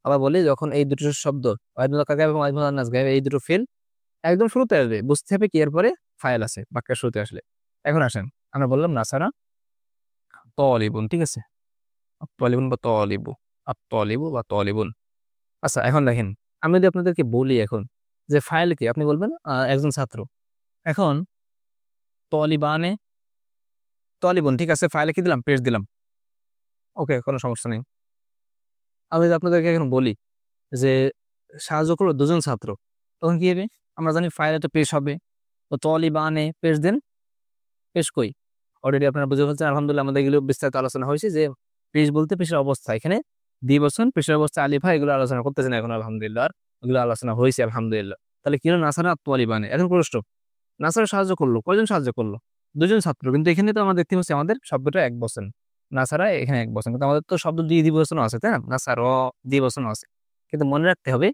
আবার বলি, যখন এই দুটো শব্দ ওয়াহিদ মুযাক্কার গায়েব এবং ওয়াহিদ মুয়ান্নাস গায়েব, এই দুটো ফেল একদম শুরুতে আসবে, বুঝতে হবে কি এরপরে ফাইল আছে বাক্যের শুরুতে আসলে। এখন আসেন, আমরা বললাম নাসারা তলিবুন, ঠিক আছে? তলিবুন বা তলিবু, তলিবু বা তলিবুন। আচ্ছা, এখন দেখেন, আমি যদি আপনাদেরকে বলি এখন যে ফাইল কি আপনি বলবেন একজন ছাত্র। এখন তলিবানে তলিবন, ঠিক আছে, ফাইলে কি দিলাম, পেজ দিলাম, ওকে, কোনো সমস্যা নেই। আমি যদি আপনাদেরকে এখন বলি যে সাহায্য করলো দুজন ছাত্র, তখন কি হবে? আমরা জানি ফাইলে তো পেশ হবে, তো তলিবানে পেশ দেন, পেশ কই, অলরেডি আপনারা বুঝে ফেলছেন। আলহামদুলিল্লাহ আমাদের এগুলো বিস্তারিত আলোচনা হয়েছে যে পেশ বলতে পেশের অবস্থা, এখানে দ্বিবচন পেশের অবস্থা আলিফা, এগুলো আলোচনা করতেছেন এখন আলহামদুলিল্লাহ, আর এগুলো আলোচনা হয়েছে আলহামদুলিল্লাহ। তাহলে কি হলো? নাসারা তলিবানে। এখন প্রশ্ন, নাসারা সাহায্য করলো, কয়জন সাহায্য করলো? দুজন ছাত্র, কিন্তু এখানে তো আমরা দেখতে পাচ্ছি আমাদের শব্দটা এক বচন, নাসারা এখানে এক বচন, কিন্তু আমাদের তো শব্দ দুই দ্বিবচনও আছে, তাই না? নাসার দ্বিবচনও আছে। কিন্তু মনে রাখতে হবে,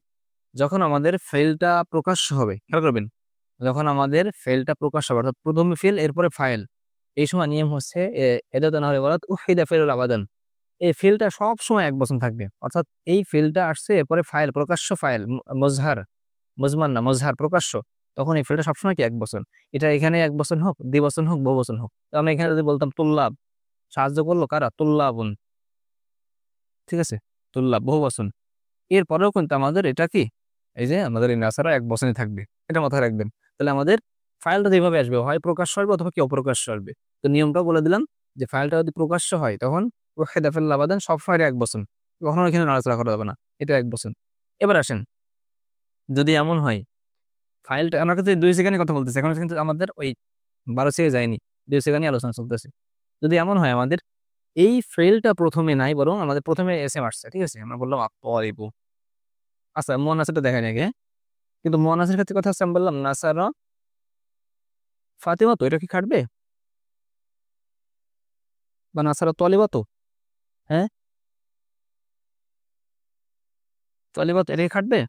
যখন আমাদের ফেলটা প্রকাশ্য হবে, খেয়াল করবেন, যখন আমাদের ফেলটা প্রকাশ্য হবে, অর্থাৎ প্রথমে ফেল এরপরে ফাইল, এই সময় নিয়ম হচ্ছে এদাত না হলে বলা উহিদা ফেলুল আবাদান, এই ফেলটা সব সময় এক বচন থাকবে। অর্থাৎ এই ফেলটা আসছে এরপরে ফাইল, প্রকাশ্য ফাইল, মজহার, মজমান না মজহার, প্রকাশ্য, তখন এই ফেলটা সবসময় কি এক বচন। এটা এখানে এক বচন হোক, দ্বিবচন হোক, বহুবচন হোক। তো আমরা এখানে যদি বলতাম তুল্লাব, সাহায্য করলো কারা? তুল্লাবুন, ঠিক আছে, তুল্লাব বহুবচন, এরপরেও কিন্তু আমাদের এটা কি, এই যে আমাদের এই নাসারা এক বচনে থাকবে, এটা মাথায় রাখবেন। তাহলে আমাদের ফাইলটা যেভাবে আসবে, হয় প্রকাশ্য আসবে অথবা কি অপ্রকাশ্য আসবে। তো নিয়মটাও বলে দিলাম যে ফাইলটা যদি প্রকাশ্য হয় তখন ওয়াহিদা ফিল আবাদান, সব ফাইলে এক বচন, কখনো এখানে নাড়াচাড়া করা যাবে না, এটা এক বচন। এবার আসেন, যদি এমন হয় ফাইলটা, আমরা কিন্তু 2 সেকেন্ডের কথা বলতেছি এখন, কিন্তু আমাদের ওই 12 সেকেন্ড যায়নি, 2 সেকেন্ডই আলোচনা চলতেছে। যদি এমন হয় আমাদের এই ফেলটা প্রথমে নাই, বরং আমাদের প্রথমে এস এম আসছে, ঠিক আছে, আমরা বললাম আপু, আচ্ছা মন আছে দেখায় নাকি, হ্যাঁ, কিন্তু মন আসার ক্ষেত্রে কথা হচ্ছে, আমি বললাম নাসারা ফাতিমা, তো এটা কি খাটবে? বা নাসারা তলিবা, তো হ্যাঁ, তলিবা তো, এটা কি খাটবে?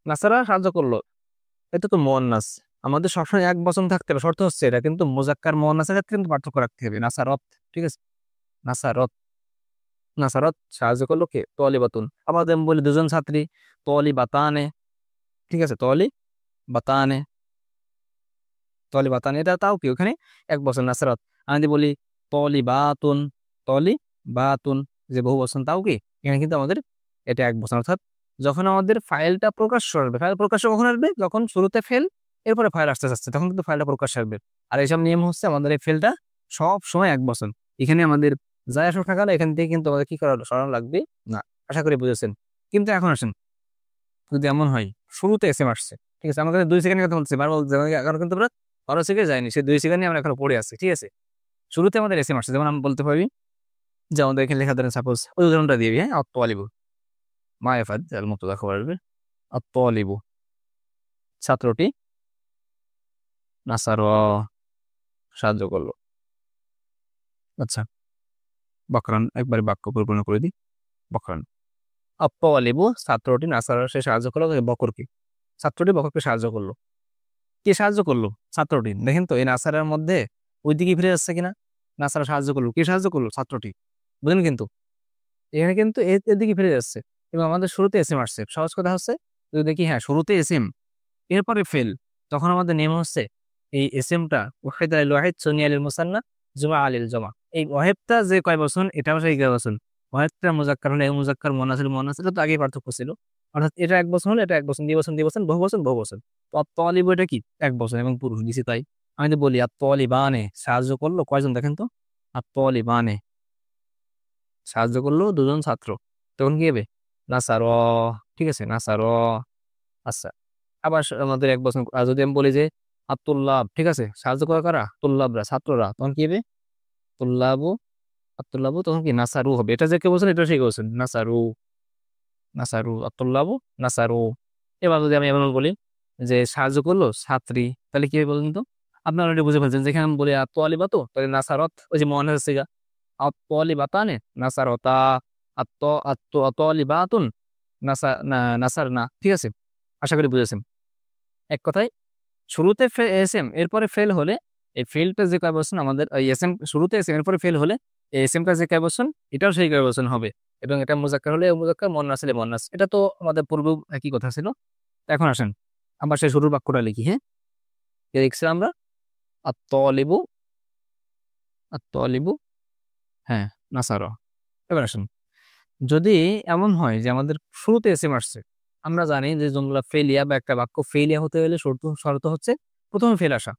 নাসারা সাহায্য করলো, এটা তো মন নাস, আমাদের সবসময় এক বচন থাকতে হবে, শর্ত হচ্ছে এটা, কিন্তু মুজাক্কার মন নাসের ক্ষেত্রে কিন্তু পার্থক্য রাখতে হবে। নাসারত, ঠিক আছে, নাসারত, নাসারত সাহায্য করলো কে? তলিবাতুন। আবার আমি বলি দুজন ছাত্রী, তলি বাতানে, ঠিক আছে, তলি বাতানে, তলি বাতানে, এটা তাও কি ওখানে এক বচন নাসারত। আমি যদি বলি তলি বাতুন, তলি বাতুন, যে বহু বচন, তাও কি এখানে কিন্তু আমাদের এটা এক বচন। অর্থাৎ যখন আমাদের ফাইলটা প্রকাশ্য আসবে, ফাইল প্রকাশ্য কখন আসবে? যখন শুরুতে ফেল এরপরে ফাইল আসতে আসতে, তখন কিন্তু ফাইলটা প্রকাশ্য আসবে। আর এইসব নিয়ম হচ্ছে আমাদের এই ফেলটা সব সময় এক বচন। এখানে আমাদের যায় আসা থাকা, এখান থেকে কিন্তু আমাদের কি করা সরানো লাগবে না। আশা করি বুঝেছেন। কিন্তু এখন আসেন, যদি এমন হয় শুরুতে এস এম আসছে, ঠিক আছে, আমার কাছে 2 সেকেন্ডের কথা বলছি, বারবার বলছি, এখন কিন্তু আমরা 12 সেকেন্ড যায়নি, সেই 2 সেকেন্ডে আমরা এখন পড়ে আছি, ঠিক আছে। শুরুতে আমাদের এস এম আসছে, যেমন আমি বলতে পারি যে আমাদের এখানে লেখা ধরেন, সাপোজ ওই উদাহরণটা দিয়ে, হ্যাঁ, আত্তালিবু মা ইয়াফাদ আল মুবতাদা খবর আসবে, আত্তালিবু ছাত্রটি নাসার সাহায্য করলো। আচ্ছা, বকরান, একবারে বাক্য পরিপূর্ণ করে দিই, বকরান, আত্তালিবু ছাত্রটি নাসার, সে সাহায্য করলো বকরকে, ছাত্রটি বকরকে সাহায্য করলো। কে সাহায্য করলো? ছাত্রটি। দেখেন তো এই নাসারের মধ্যে ওই দিকে ফিরে যাচ্ছে কিনা, নাসারা সাহায্য করলো, কে সাহায্য করলো? ছাত্রটি, বুঝলেন? কিন্তু এখানে কিন্তু এর দিকে ফিরে যাচ্ছে, এবং আমাদের শুরুতে এস এম আসছে। সহজ কথা হচ্ছে, যদি দেখি হ্যাঁ শুরুতে এস এম এরপরে ফেল, তখন আমাদের নেম হচ্ছে এই এস এমটা ওয়াহিদ আল ওয়াহিদ সুনি আলিল মুসান্না জমা আলিল জমা, এই ওয়াহিদটা যে কয় বচন, এটাও সেই কয় বচন। ওয়াহিদটা মুজাক্কার হলে মুজাক্কার, মুন্নাসির মুন্নাস, এটা তো আগেই পার্থক্য ছিল। অর্থাৎ এটা এক বচন হলে এটা এক বচন, দ্বিবচন দ্বিবচন, বহু বচন বহু বচন। তো আত-তালিবু এটা কি এক বচন এবং পুরুষ দিছি, তাই আমি তো বলি আত-তালিবানে সাহায্য করলো কয়জন, দেখেন তো, আত-তালিবানে সাহায্য করলো দুজন ছাত্র, তখন কি হবে? নাসার, ঠিক আছে, নাসার। আচ্ছা, আবার আমাদের এক বছর যদি আমি বলি যে আত্তুল্লাব, ঠিক আছে, সাহায্য করা কারা? তুল্লাবরা, ছাত্ররা, তখন কি হবে? তুল্লাবু, আত্তুল্লাবু, তখন কি নাসারু হবে। এটা যে কে বলছেন, এটা সেই বলছেন, নাসারু, নাসারু, আত্তুল্লাবু, নাসারু। এবার যদি আমি এমন বলি যে সাহায্য করলো ছাত্রী, তাহলে কি হবে বলুন তো? আপনারা অলরেডি বুঝে ফেলছেন, যেখানে আমি বলি আত্তালিবা, তো তাহলে নাসারত, ওই যে মনে হচ্ছে গা, আত্তালিবাতানে নাসারতা, আত্তালিবাতুন নাসার না, ঠিক আছে। আশা করি বুঝেছেন। এক কথায় শুরুতে এস এম এরপরে ফেল হলে, এই ফেলটা যে কয় বচন আমাদের, এই এস এম শুরুতে এস এম এরপরে ফেল হলে, এই এস এমটা যে কয় বচন, এটাও সেই কয় বচন হবে। এবং এটা মুজাক্কার হলে মুজাক্কার, মুন্নাস হলে মুন্নাস। এটা তো আমাদের পূর্বেও একই কথা ছিল। তো এখন আসেন আবার সেই শুরুর বাক্যটা লিখি, হ্যাঁ, কি লিখছি আমরা? আত-তালিবু, আত-তালিবু, হ্যাঁ, নাসারা। এবার আসেন, যদি এমন হয় যে আমাদের শুরুতে এস এম আসছে, আমরা জানি যে জুমলা ফেলিয়া বা একটা বাক্য ফেলিয়া হতে হলে শর্ত শর্ত হচ্ছে প্রথমে ফেল আসা।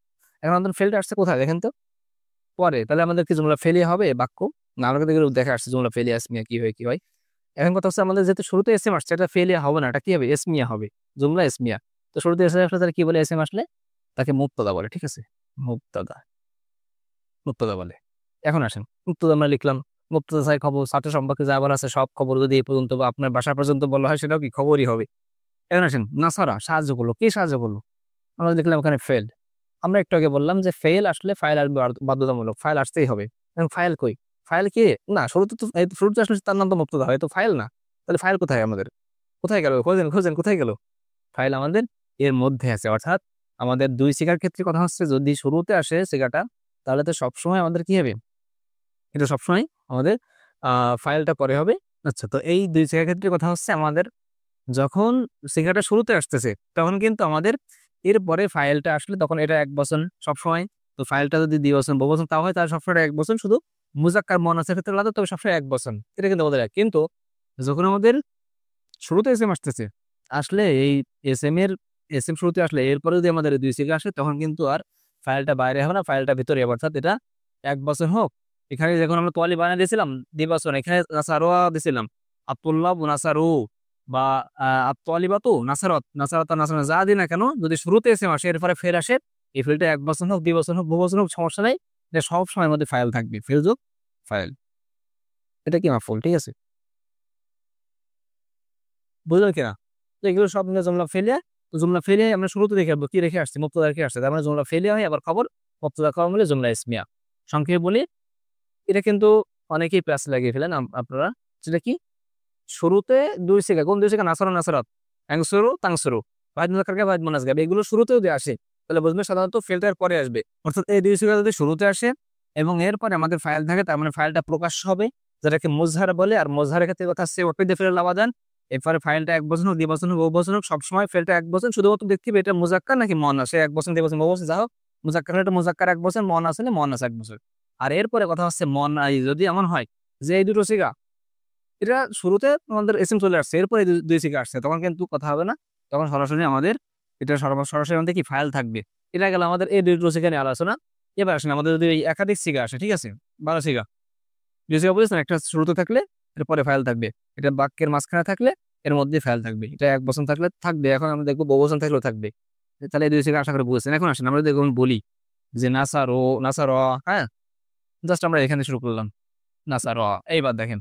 এখন আমাদের ফেলটা আসছে কোথায় দেখেন তো, পরে। তাহলে আমাদের কি জুমলা ফেলিয়া হবে বাক্য? না, আমরা কিন্তু দেখে আসছে জুমলা ফেলিয়া এসমিয়া কি হয় কি হয়। এখন কথা হচ্ছে আমাদের যেহেতু শুরুতে এসএম আসছে, এটা ফেলিয়া হবে না, এটা কি হবে? এসমিয়া হবে, জুমলা এসমিয়া। তো শুরুতে এসএম আসলে তাহলে কি বলে? এসএম আসলে তাকে মুবতাদা বলে, ঠিক আছে? মুবতাদা, মুবতাদা বলে। এখন আসেন, মুবতাদা আমরা লিখলাম, মুবতাদা চাই খবর, ছাত্র সম্পর্কে যা বলা আছে সব খবর যদি এই পর্যন্ত বা আপনার বাসা পর্যন্ত বলা হয় সেটাও কি খবরই হবে। এখন আসেন, নাসারা সাহায্য করলো, কে সাহায্য করলো? আমরা দেখলাম এখানে ফেল। আমরা একটু আগে বললাম যে ফেল আসলে ফাইল আসবে বাধ্যতামূলক, ফাইল আসতেই হবে। এখন ফাইল কই? ফাইল কে? না, শুরুতে তো শুরুতে আসলে তার নাম তো মুবতাদা হয়, তো ফাইল না। তাহলে ফাইল কোথায় আমাদের? কোথায় গেল? খোঁজেন খোঁজেন, কোথায় গেল? ফাইল আমাদের এর মধ্যে আছে। অর্থাৎ আমাদের দুই সিগার ক্ষেত্রে কথা হচ্ছে যদি শুরুতে আসে সিগাটা, তাহলে তো সবসময় আমাদের কি হবে? এটা সবসময় আমাদের ফাইলটা পরে হবে। আচ্ছা, তো এই দুই সিগার ক্ষেত্রে কথা হচ্ছে আমাদের যখন সিগারেটটা শুরুতে আসতেছে তখন কিন্তু আমাদের এরপরে ফাইলটা আসলে তখন এটা এক বচন সবসময়। তো ফাইলটা যদি দ্বিবচন বহুবচন তাও হয়, তাহলে সবসময় এক বচন। শুধু মুজাক্কার মুয়ান্নাসের ক্ষেত্রে আলাদা, তবে সবসময় এক বচন। এটা কিন্তু আমাদের এক। কিন্তু যখন আমাদের শুরুতে এসএম আসতেছে, আসলে এই এসএম শুরুতে আসলে এরপরে যদি আমাদের দুই সিগা আসে তখন কিন্তু আর ফাইলটা বাইরে হবে না, ফাইলটা ভিতরে হবে। অর্থাৎ এটা এক বছর হোক, এখানে যখন আমরা তোয়ালি বানিয়ে দিয়েছিলাম দ্বিবচন, এখানে নাসারোয়া দিয়েছিলাম, আব্দুল্লাহ নাসারু বা আত্তালিবাতু নাসারত, নাসারত নাসার যা দিই না কেন, যদি শুরুতে এসএম আসে এরপরে ফের আসে, এই ফিল্ডটা এক বছর হোক, দ্বিবচন হোক, বহুবচন হোক, সমস্যা নাই। এটা সব সময়ের মধ্যে ফাইল থাকবে, ফেল যোগ ফাইল। এটা কি মাফুল? ঠিক আছে, বুঝলেন কিনা? তো এগুলো সব মিলে জুমলা ফেলিয়া। তো জুমলা ফেলিয়া আমরা শুরুতে দেখে আসবো কি রেখে আসছি, মুবতাদা রেখে আসছে, তার মানে জুমলা ফেলিয়া হয়। আবার খবর মুবতাদা খবর মিলে জুমলা ইসমিয়া। সংক্ষেপে বলি, এটা কিন্তু অনেকেই প্যাচ লাগিয়ে ফেলেন আপনারা। সেটা কি? শুরুতে দুই সিগা, কোন দুই সিগা? নাসরা নাসরাত, অ্যাংসুরু তাংসুরু, বাদ মুজাক্কারকে বাদ মুনাস গাবে, এগুলো শুরুতেও যদি আসে তাহলে বুঝবে সাধারণত ফেলটার পরে আসবে। অর্থাৎ এই দুই সিগা যদি শুরুতে আসে এবং এরপরে আমাদের ফাইল থাকে, তার মানে ফাইলটা প্রকাশ্য হবে, যেটাকে মুজহার বলে। আর মুজহারের ক্ষেত্রে কথা হচ্ছে ওয়াকিদে ফেল আবাদান। এরপরে ফাইলটা এক বছর হোক, দ্বিবচন হোক, বহু বছর হোক, সবসময় ফেলটা এক বছর। শুধুমাত্র দেখতে হবে এটা মুজাক্কার নাকি মুয়ান্নাস, সে এক বছর দ্বিবচন বহু বছর যা হোক, মুজাক্কার হলে এটা মুজাক্কার এক বছর, মুয়ান্নাস হলে মুয়ান্নাস এক বছর। আর এরপরে কথা হচ্ছে যদি এমন হয় যে এই দুটো সিগা এটা শুরুতে আমাদের এসএম চলে আসছে, এরপরে দুই সিগা আসছে, তখন কিন্তু কথা হবে না। তখন সরাসরি আমাদের এটা সরাসরি আমাদের কি ফাইল থাকবে। এটা গেল আমাদের এই দুটো সিগা নিয়ে আলোচনা। এবার আসেন আমাদের যদি এই একাধিক সিগা আসে, ঠিক আছে, 12 সিগা, দুই সিগা বুঝেছেন, একটা শুরুতে থাকলে এরপরে ফাইল থাকবে, এটা বাক্যের মাঝখানে থাকলে এর মধ্যে ফাইল থাকবে, এটা এক বচন থাকলে থাকবে। এখন আমরা দেখবো বহুবচন থাকলেও থাকবে। তাহলে এই দুই সিগা আশা করে বুঝেছেন। এখন আসেন আমরা দেখুন বলি যে নাসারো, নাসার, হ্যাঁ, জাস্ট আমরা এখানে শুরু করলাম নাসার। এইবার দেখেন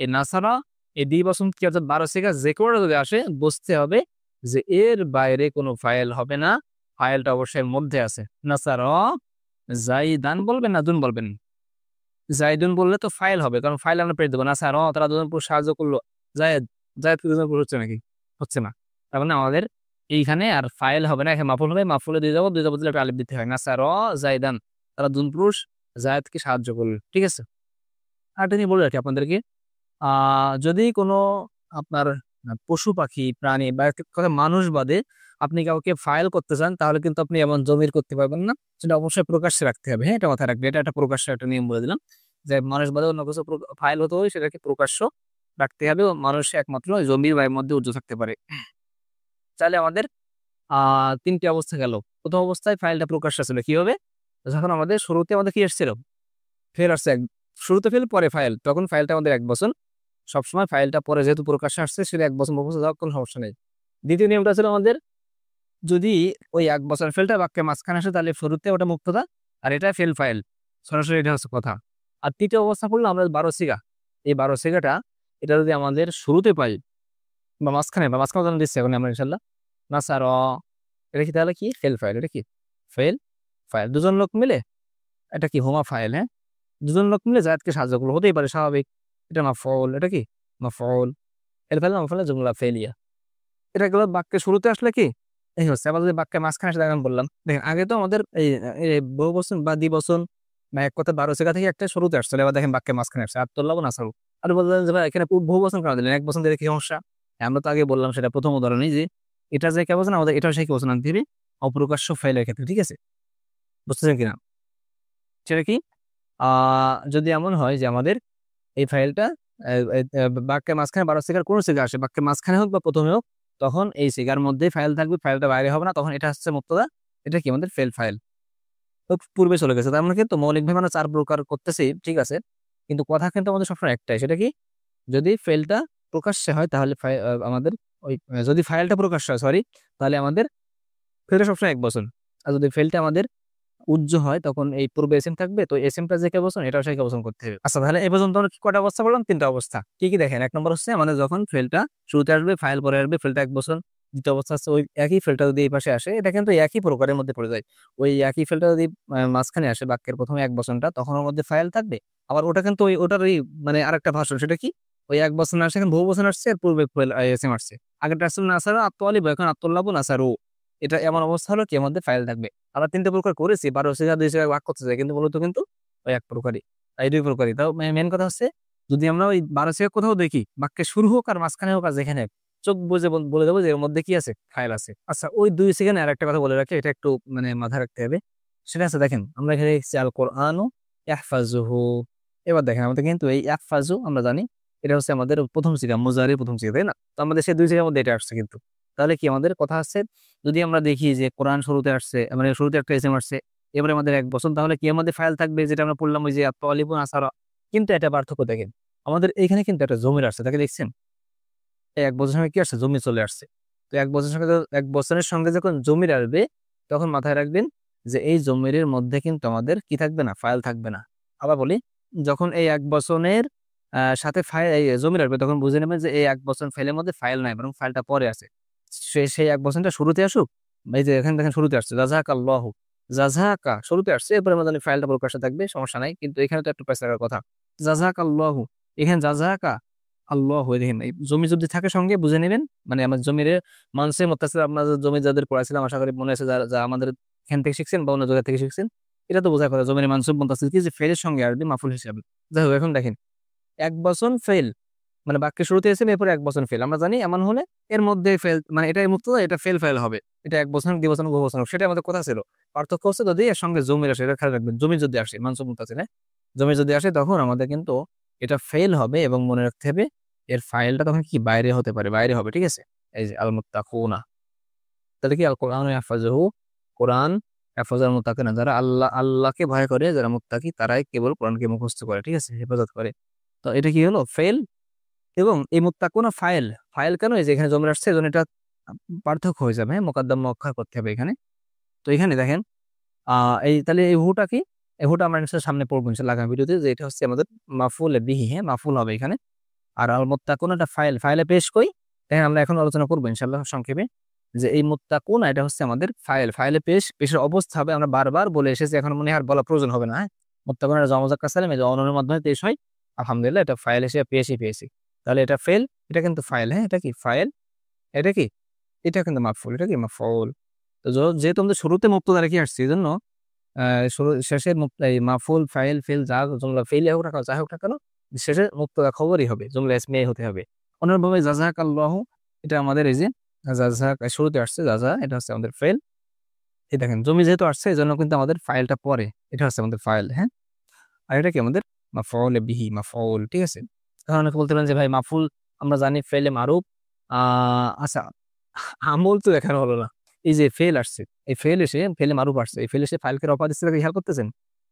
এই নাসারা, এই দ্বিবচন কি অর্থাৎ 12 সিগা যে কোনো যদি আসে বুঝতে হবে যে এর বাইরে কোনো ফাইল হবে না, ফাইলটা অবশ্যই মধ্যে আছে। নাসার জাইদান বলবেন না দুন বলবেন? জাইদুন বললে তো ফাইল হবে, কারণ ফাইল আমরা পেয়ে দেবো। নাসার তারা দুজন পুরুষ সাহায্য করলো, জায়েদ, জায়েদ কি দুজন পুরুষ হচ্ছে নাকি? হচ্ছে না। তার মানে আমাদের এইখানে আর ফাইল হবে না, এখানে মাফুল হবে। মাফুলে দিয়ে যাবো, দুই যাবো দিলে একটা আলিফ দিতে হয়। নাসার জাইদান, তারা দুজন পুরুষ জায়েদকে সাহায্য করলো, ঠিক আছে। আর তিনি বলে রাখি আপনাদেরকে, যদি কোনো আপনার পশু পাখি প্রাণী বা এক কথা মানুষ বাদে আপনি কাউকে ফাইল করতে চান, তাহলে কিন্তু আপনি এমন জমির করতে পারবেন না, সেটা অবশ্যই প্রকাশ্যে রাখতে হবে। হ্যাঁ, এটা মাথায় রাখবে, এটা একটা প্রকাশ্য একটা নিয়ম বলে দিলাম যে মানুষ বাদে অন্য কিছু ফাইল হতে হয় সেটাকে প্রকাশ্য রাখতে হবে। ও মানুষ একমাত্র ওই জমির বাইরের মধ্যে উজ্জ্বল থাকতে পারে। তাহলে আমাদের তিনটি অবস্থা গেল। প্রথম অবস্থায় ফাইলটা প্রকাশ্য ছিল, কি হবে? যখন আমাদের শুরুতে আমাদের কি এসেছিল? ফেল আসছে শুরুতে ফেল পরে ফাইল, তখন ফাইলটা আমাদের এক বছর। সবসময় ফাইলটা পরে যেহেতু প্রকাশ্যে আসছে সেটা এক বছর বছর যাওয়ার কোনো সমস্যা নেই। দ্বিতীয় নিয়মটা ছিল আমাদের, যদি ওই এক বছর ফেলটা বাক্যের মাঝখানে আসে তাহলে শুরুতে ওটা মুক্তদা, আর এটা ফেল ফাইল, সরাসরি এটা হচ্ছে কথা। আর তৃতীয় অবস্থা পড়লো আমরা 12 সিগা, এই 12 সিগাটা এটা যদি আমাদের শুরুতে পাই বা মাঝখানে উদাহরণ দিচ্ছি এখন আমরা ইনশাল্লাহ। না স্যার, এটা কি তাহলে কি ফেল ফাইল? এটা কি ফেল ফাইল? দুজন লোক মিলে, এটা কি হোমা ফাইল? হ্যাঁ, দুজন লোক মিলে জায়েদকে সাহায্য করলো, হতেই পারে, স্বাভাবিক। এটা মাফউল, এটা কি মাফউল। এর ফেলে মাফউলের জুমলা ফেলিয়া। এটা গেল বাক্যের শুরুতে আসলে কি এই হচ্ছে। আবার যদি বাক্যের মাঝখানে আসলে আমি বললাম, দেখেন আগে তো আমাদের এই বহুবচন বা দ্বিবচন বা এক কথা 12 জায়গা থেকে একটা শুরুতে আসছিল, এবার দেখেন বাক্যের মাঝখানে আসছে আব্দুল্লাহ নাসারু। আর বললেন যে ভাই এখানে বহুবচন কেন দিলেন, এক বচন দিলে কি সমস্যা? হ্যাঁ, আমরা তো আগে বললাম সেটা প্রথম উদাহরণই যে এটা যে কে বলছেন আমাদের এটাও সেই কি বলছেন আনতে হবে অপ্রকাশ্য ফাইলের ক্ষেত্রে, ঠিক আছে? বুঝতেছেন কিনা? সেটা কি যদি এমন হয় যে আমাদের এই ফাইলটা বাক্যের মাঝখানে 12 সেকেন্ড কোনো জায়গায় আসে, বাক্যের মাঝখানে হোক বা প্রথমে হোক, তখন এই সিগার মধ্যেই ফাইল থাকবে, ফাইলটা বাইরে হবে না, তখন এটা হচ্ছে মুক্তদা, এটা কি আমাদের ফেল ফাইল। তো পূর্বে চলে গেছে, তার মানে কিন্তু মৌলিকভাবে আমরা 4 প্রকার করতেছি, ঠিক আছে, কিন্তু কথা কিন্তু আমাদের সবসময় একটাই, সেটা কি, যদি ফেলটা প্রকাশ্যে হয় তাহলে আমাদের ওই যদি ফাইলটা প্রকাশ্যে হয়, সরি, তাহলে আমাদের ফেলটা সবসময় 1 বছর। আর যদি ফেলটা আমাদের উজ্জ্ব হয় তখন এই পূর্বে এসএম থাকবে, তো এসএমটা যে কেবছর এটাও সেই কেবছর করতে হবে। আচ্ছা, তাহলে এই পর্যন্ত আমরা কয়টা অবস্থা বললাম? 3টা অবস্থা। কি কি দেখেন, 1 নম্বর হচ্ছে আমাদের যখন ফেলটা শুরুতে আসবে, ফাইল পরে আসবে, ফেলটা 1 বছর। দ্বিতীয় অবস্থা হচ্ছে ওই একই ফেলটা যদি এই পাশে আসে, এটা কিন্তু একই প্রকারের মধ্যে পড়ে যায়। ওই একই ফেলটা যদি মাঝখানে আসে বাক্যের প্রথমে 1 বছরটা, তখন ওর মধ্যে ফাইল থাকবে। আবার ওটা কিন্তু ওটারই মানে আরেকটা ভাষণ, সেটা কি, ওই 1 বছর না আসে, এখন বহু বছর আসছে, আর পূর্বে এসএম আসছে। আগেরটা আসলে নাসারা আত্মআলিব, এখন আত্মল্লাবু নাসারু। এটা এমন অবস্থা হলো কি, এর মধ্যে ফাইল থাকবে। আমরা 3টে প্রকার করেছি, 12 সিগা 2 সিগা ভাগ করতে চাই, কিন্তু মূলত কিন্তু ওই এক প্রকারই, এই 2 প্রকারই। তাও মেন কথা হচ্ছে, যদি আমরা ওই 12 সিগা কোথাও দেখি, বাক্যের শুরু হোক আর মাঝখানে হোক আর যেখানে হোক, চোখ বুজে বলে দেবো যে এর মধ্যে কি আছে, ফাইল আছে। আচ্ছা, ওই 2 সেকেন্ডে আর একটা কথা বলে রাখি, এটা একটু মানে মাথায় রাখতে হবে। সেটা আছে, দেখেন আমরা এখানে লিখছি আল কোরআনু ইয়াহফাজুহু। এবার দেখেন আমাদের কিন্তু এই ইয়াহফাজু আমরা জানি এটা হচ্ছে আমাদের প্রথম সিগা, মুজারি প্রথম সিগা, তাই না? তো আমাদের সেই 2 সিগার মধ্যে এটা আসছে কিন্তু। তাহলে কি আমাদের কথা আছে, যদি আমরা দেখি যে কোরআন শুরুতে আসছে, মানে শুরুতে একটা এসএম আসছে, এবারে আমাদের 1 বছর, তাহলে কি আমাদের ফাইল থাকবে, যেটা আমরা পড়লাম ওই যে আত্মআলিবুন আসারা। কিন্তু এটা পার্থক্য দেখেন, আমাদের এখানে কিন্তু একটা জমির আসছে, তাকে দেখছেন, এই 1 বছরের সঙ্গে কি আসছে, জমি চলে আসছে। তো 1 বছরের সঙ্গে 1 বছরের সঙ্গে যখন জমির আসবে, তখন মাথায় রাখবেন যে এই জমির মধ্যে কিন্তু আমাদের কি থাকবে না, ফাইল থাকবে না। আবার বলি, যখন এই 1 বছরের সাথে ফাইল এই জমির আসবে, তখন বুঝে নেবেন যে এই 1 বছর ফাইলের মধ্যে ফাইল নাই, বরং ফাইলটা পরে আছে। সেই 1 বছরটা শুরুতে আসুক, এই যে এখানে দেখেন শুরুতে আসছে জাযাক আল্লাহ, জাযাকা শুরুতে আসছে, এরপরে আমাদের ফাইলটা প্রকাশ্যে থাকবে, সমস্যা নাই, কিন্তু এখানে তো একটু পেঁচা লাগার কথা, জাযাক আল্লাহ, এখানে জাযাকা আল্লাহ হয়ে, দেখেন এই জমি যদি থাকে সঙ্গে বুঝে নেবেন, মানে আমার জমির মানুষের মতাসির, আপনার জমি যাদের পড়াছিলাম আশা করি মনে আছে, যারা যা আমাদের এখান থেকে শিখছেন বা অন্য জায়গা থেকে শিখছেন, এটা তো বোঝার কথা, জমির মানুষের মতাসির কি, যে ফেলের সঙ্গে আসবে মাফুল হিসাবে। যাই হোক, এখন দেখেন 1 বছর ফেল, মানে বাক্যের শুরুতে এসে এরপরে 1 বছর ফেল, আমরা জানি এমন হলে এর মধ্যে ফেল, মানে এটা মুক্ত, এটা ফেল ফাইল হবে। এটা 1 বছর, 2 বছর, বহু বছর হোক, সেটা আমাদের কথা ছিল। পার্থক্য হচ্ছে যদি এর সঙ্গে জমির আসে, এটা খেয়াল রাখবেন, জমি যদি আসে মানসুব মুতাসিল, হ্যাঁ, জমি যদি আসে, তখন আমাদের কিন্তু এটা ফেল হবে, এবং মনে রাখতে হবে এর ফাইলটা তখন কি বাইরে হতে পারে, বাইরে হবে, ঠিক আছে। এই যে আল মুত্তাকুনা, তাহলে কি আল কোরআন ইয়াহফাজুহু, কোরআন ইয়াহফাজুল মুত্তাকিনা, যারা আল্লাহকে ভয় করে, যারা মুত্তাকি, তারাই কেবল কোরআনকে মুখস্থ করে, ঠিক আছে, হেফাজত করে। তো এটা কি হলো, ফেল। এবং এই মুত্তাকুনা ফাইল, ফাইল কেন, এই যে এখানে জমে আসছে, এজন্য এটা পার্থক্য হয়ে যাবে, হ্যাঁ, মোকাদ্দাম মুআক্খার করতে হবে এখানে। তো এখানে দেখেন এই তাহলে এই হুটা কি, এই হুটা আমরা ইনশাআল্লাহ সামনে পড়বো ইনশাআল্লাহ আগামী ভিডিওতে, যে এটা হচ্ছে আমাদের মাফুল বিহি, হ্যাঁ, মাফুল হবে এখানে। আর আল মুত্তাকুনা এটা ফাইল, ফাইলে পেশ কই, দেখেন আমরা এখন আলোচনা করবো ইনশাআল্লাহ সংক্ষেপে, যে এই মুত্তাকুনা এটা হচ্ছে আমাদের ফাইল, ফাইলে পেশ, পেশের অবস্থা হবে, আমরা বারবার বলে এসেছি, এখন মনে হয় আর বলা প্রয়োজন হবে না, হ্যাঁ। মুত্তাকুনা এটা জমা সালেম, এই যে অননের মাধ্যমে পেশ হয়, আলহামদুলিল্লাহ এটা ফাইল এসে পেয়েছি। তাহলে এটা ফেল, এটা কিন্তু ফাইল, হ্যাঁ, এটা কি ফাইল, এটা কি, এটা কিন্তু মাফউল, এটা কি মাফউল। তো যেহেতু আমাদের শুরুতে মুক্তদা রেখে আসছি, এই জন্য শুরু শেষের এই মাফুল ফাইল ফেল যা জumla ফেল হোক না কেন, যা হোক না কেন, শেষে মুক্তদা খবরই হবে, জumla ইসমিয়াই হতে হবে। অনুরূপভাবে জাযাকাল্লাহু, এটা আমাদের এই যে জাযাক শুরুতে আসছে, জাযা এটা হচ্ছে আমাদের ফেল। এই দেখেন জমি যেহেতু আসছে, এই জন্য কিন্তু আমাদের ফাইলটা পরে, এটা হচ্ছে আমাদের ফাইল, হ্যাঁ। আর এটা কি আমাদের মাফউল বিহি, মাফউল, ঠিক আছে। এখন অনেকে বলতে পারেন যে ভাই মাফুল আমরা জানি ফেলে মারুফ, আচ্ছা, আমল তো দেখানো হলো না। এই যে ফেল আসছে, এই ফেল এসে ফেলে মারুফ আসছে, এই ফেল এসে ফাইলকে রফা দিচ্ছে, তাকে খেয়াল করতেছেন,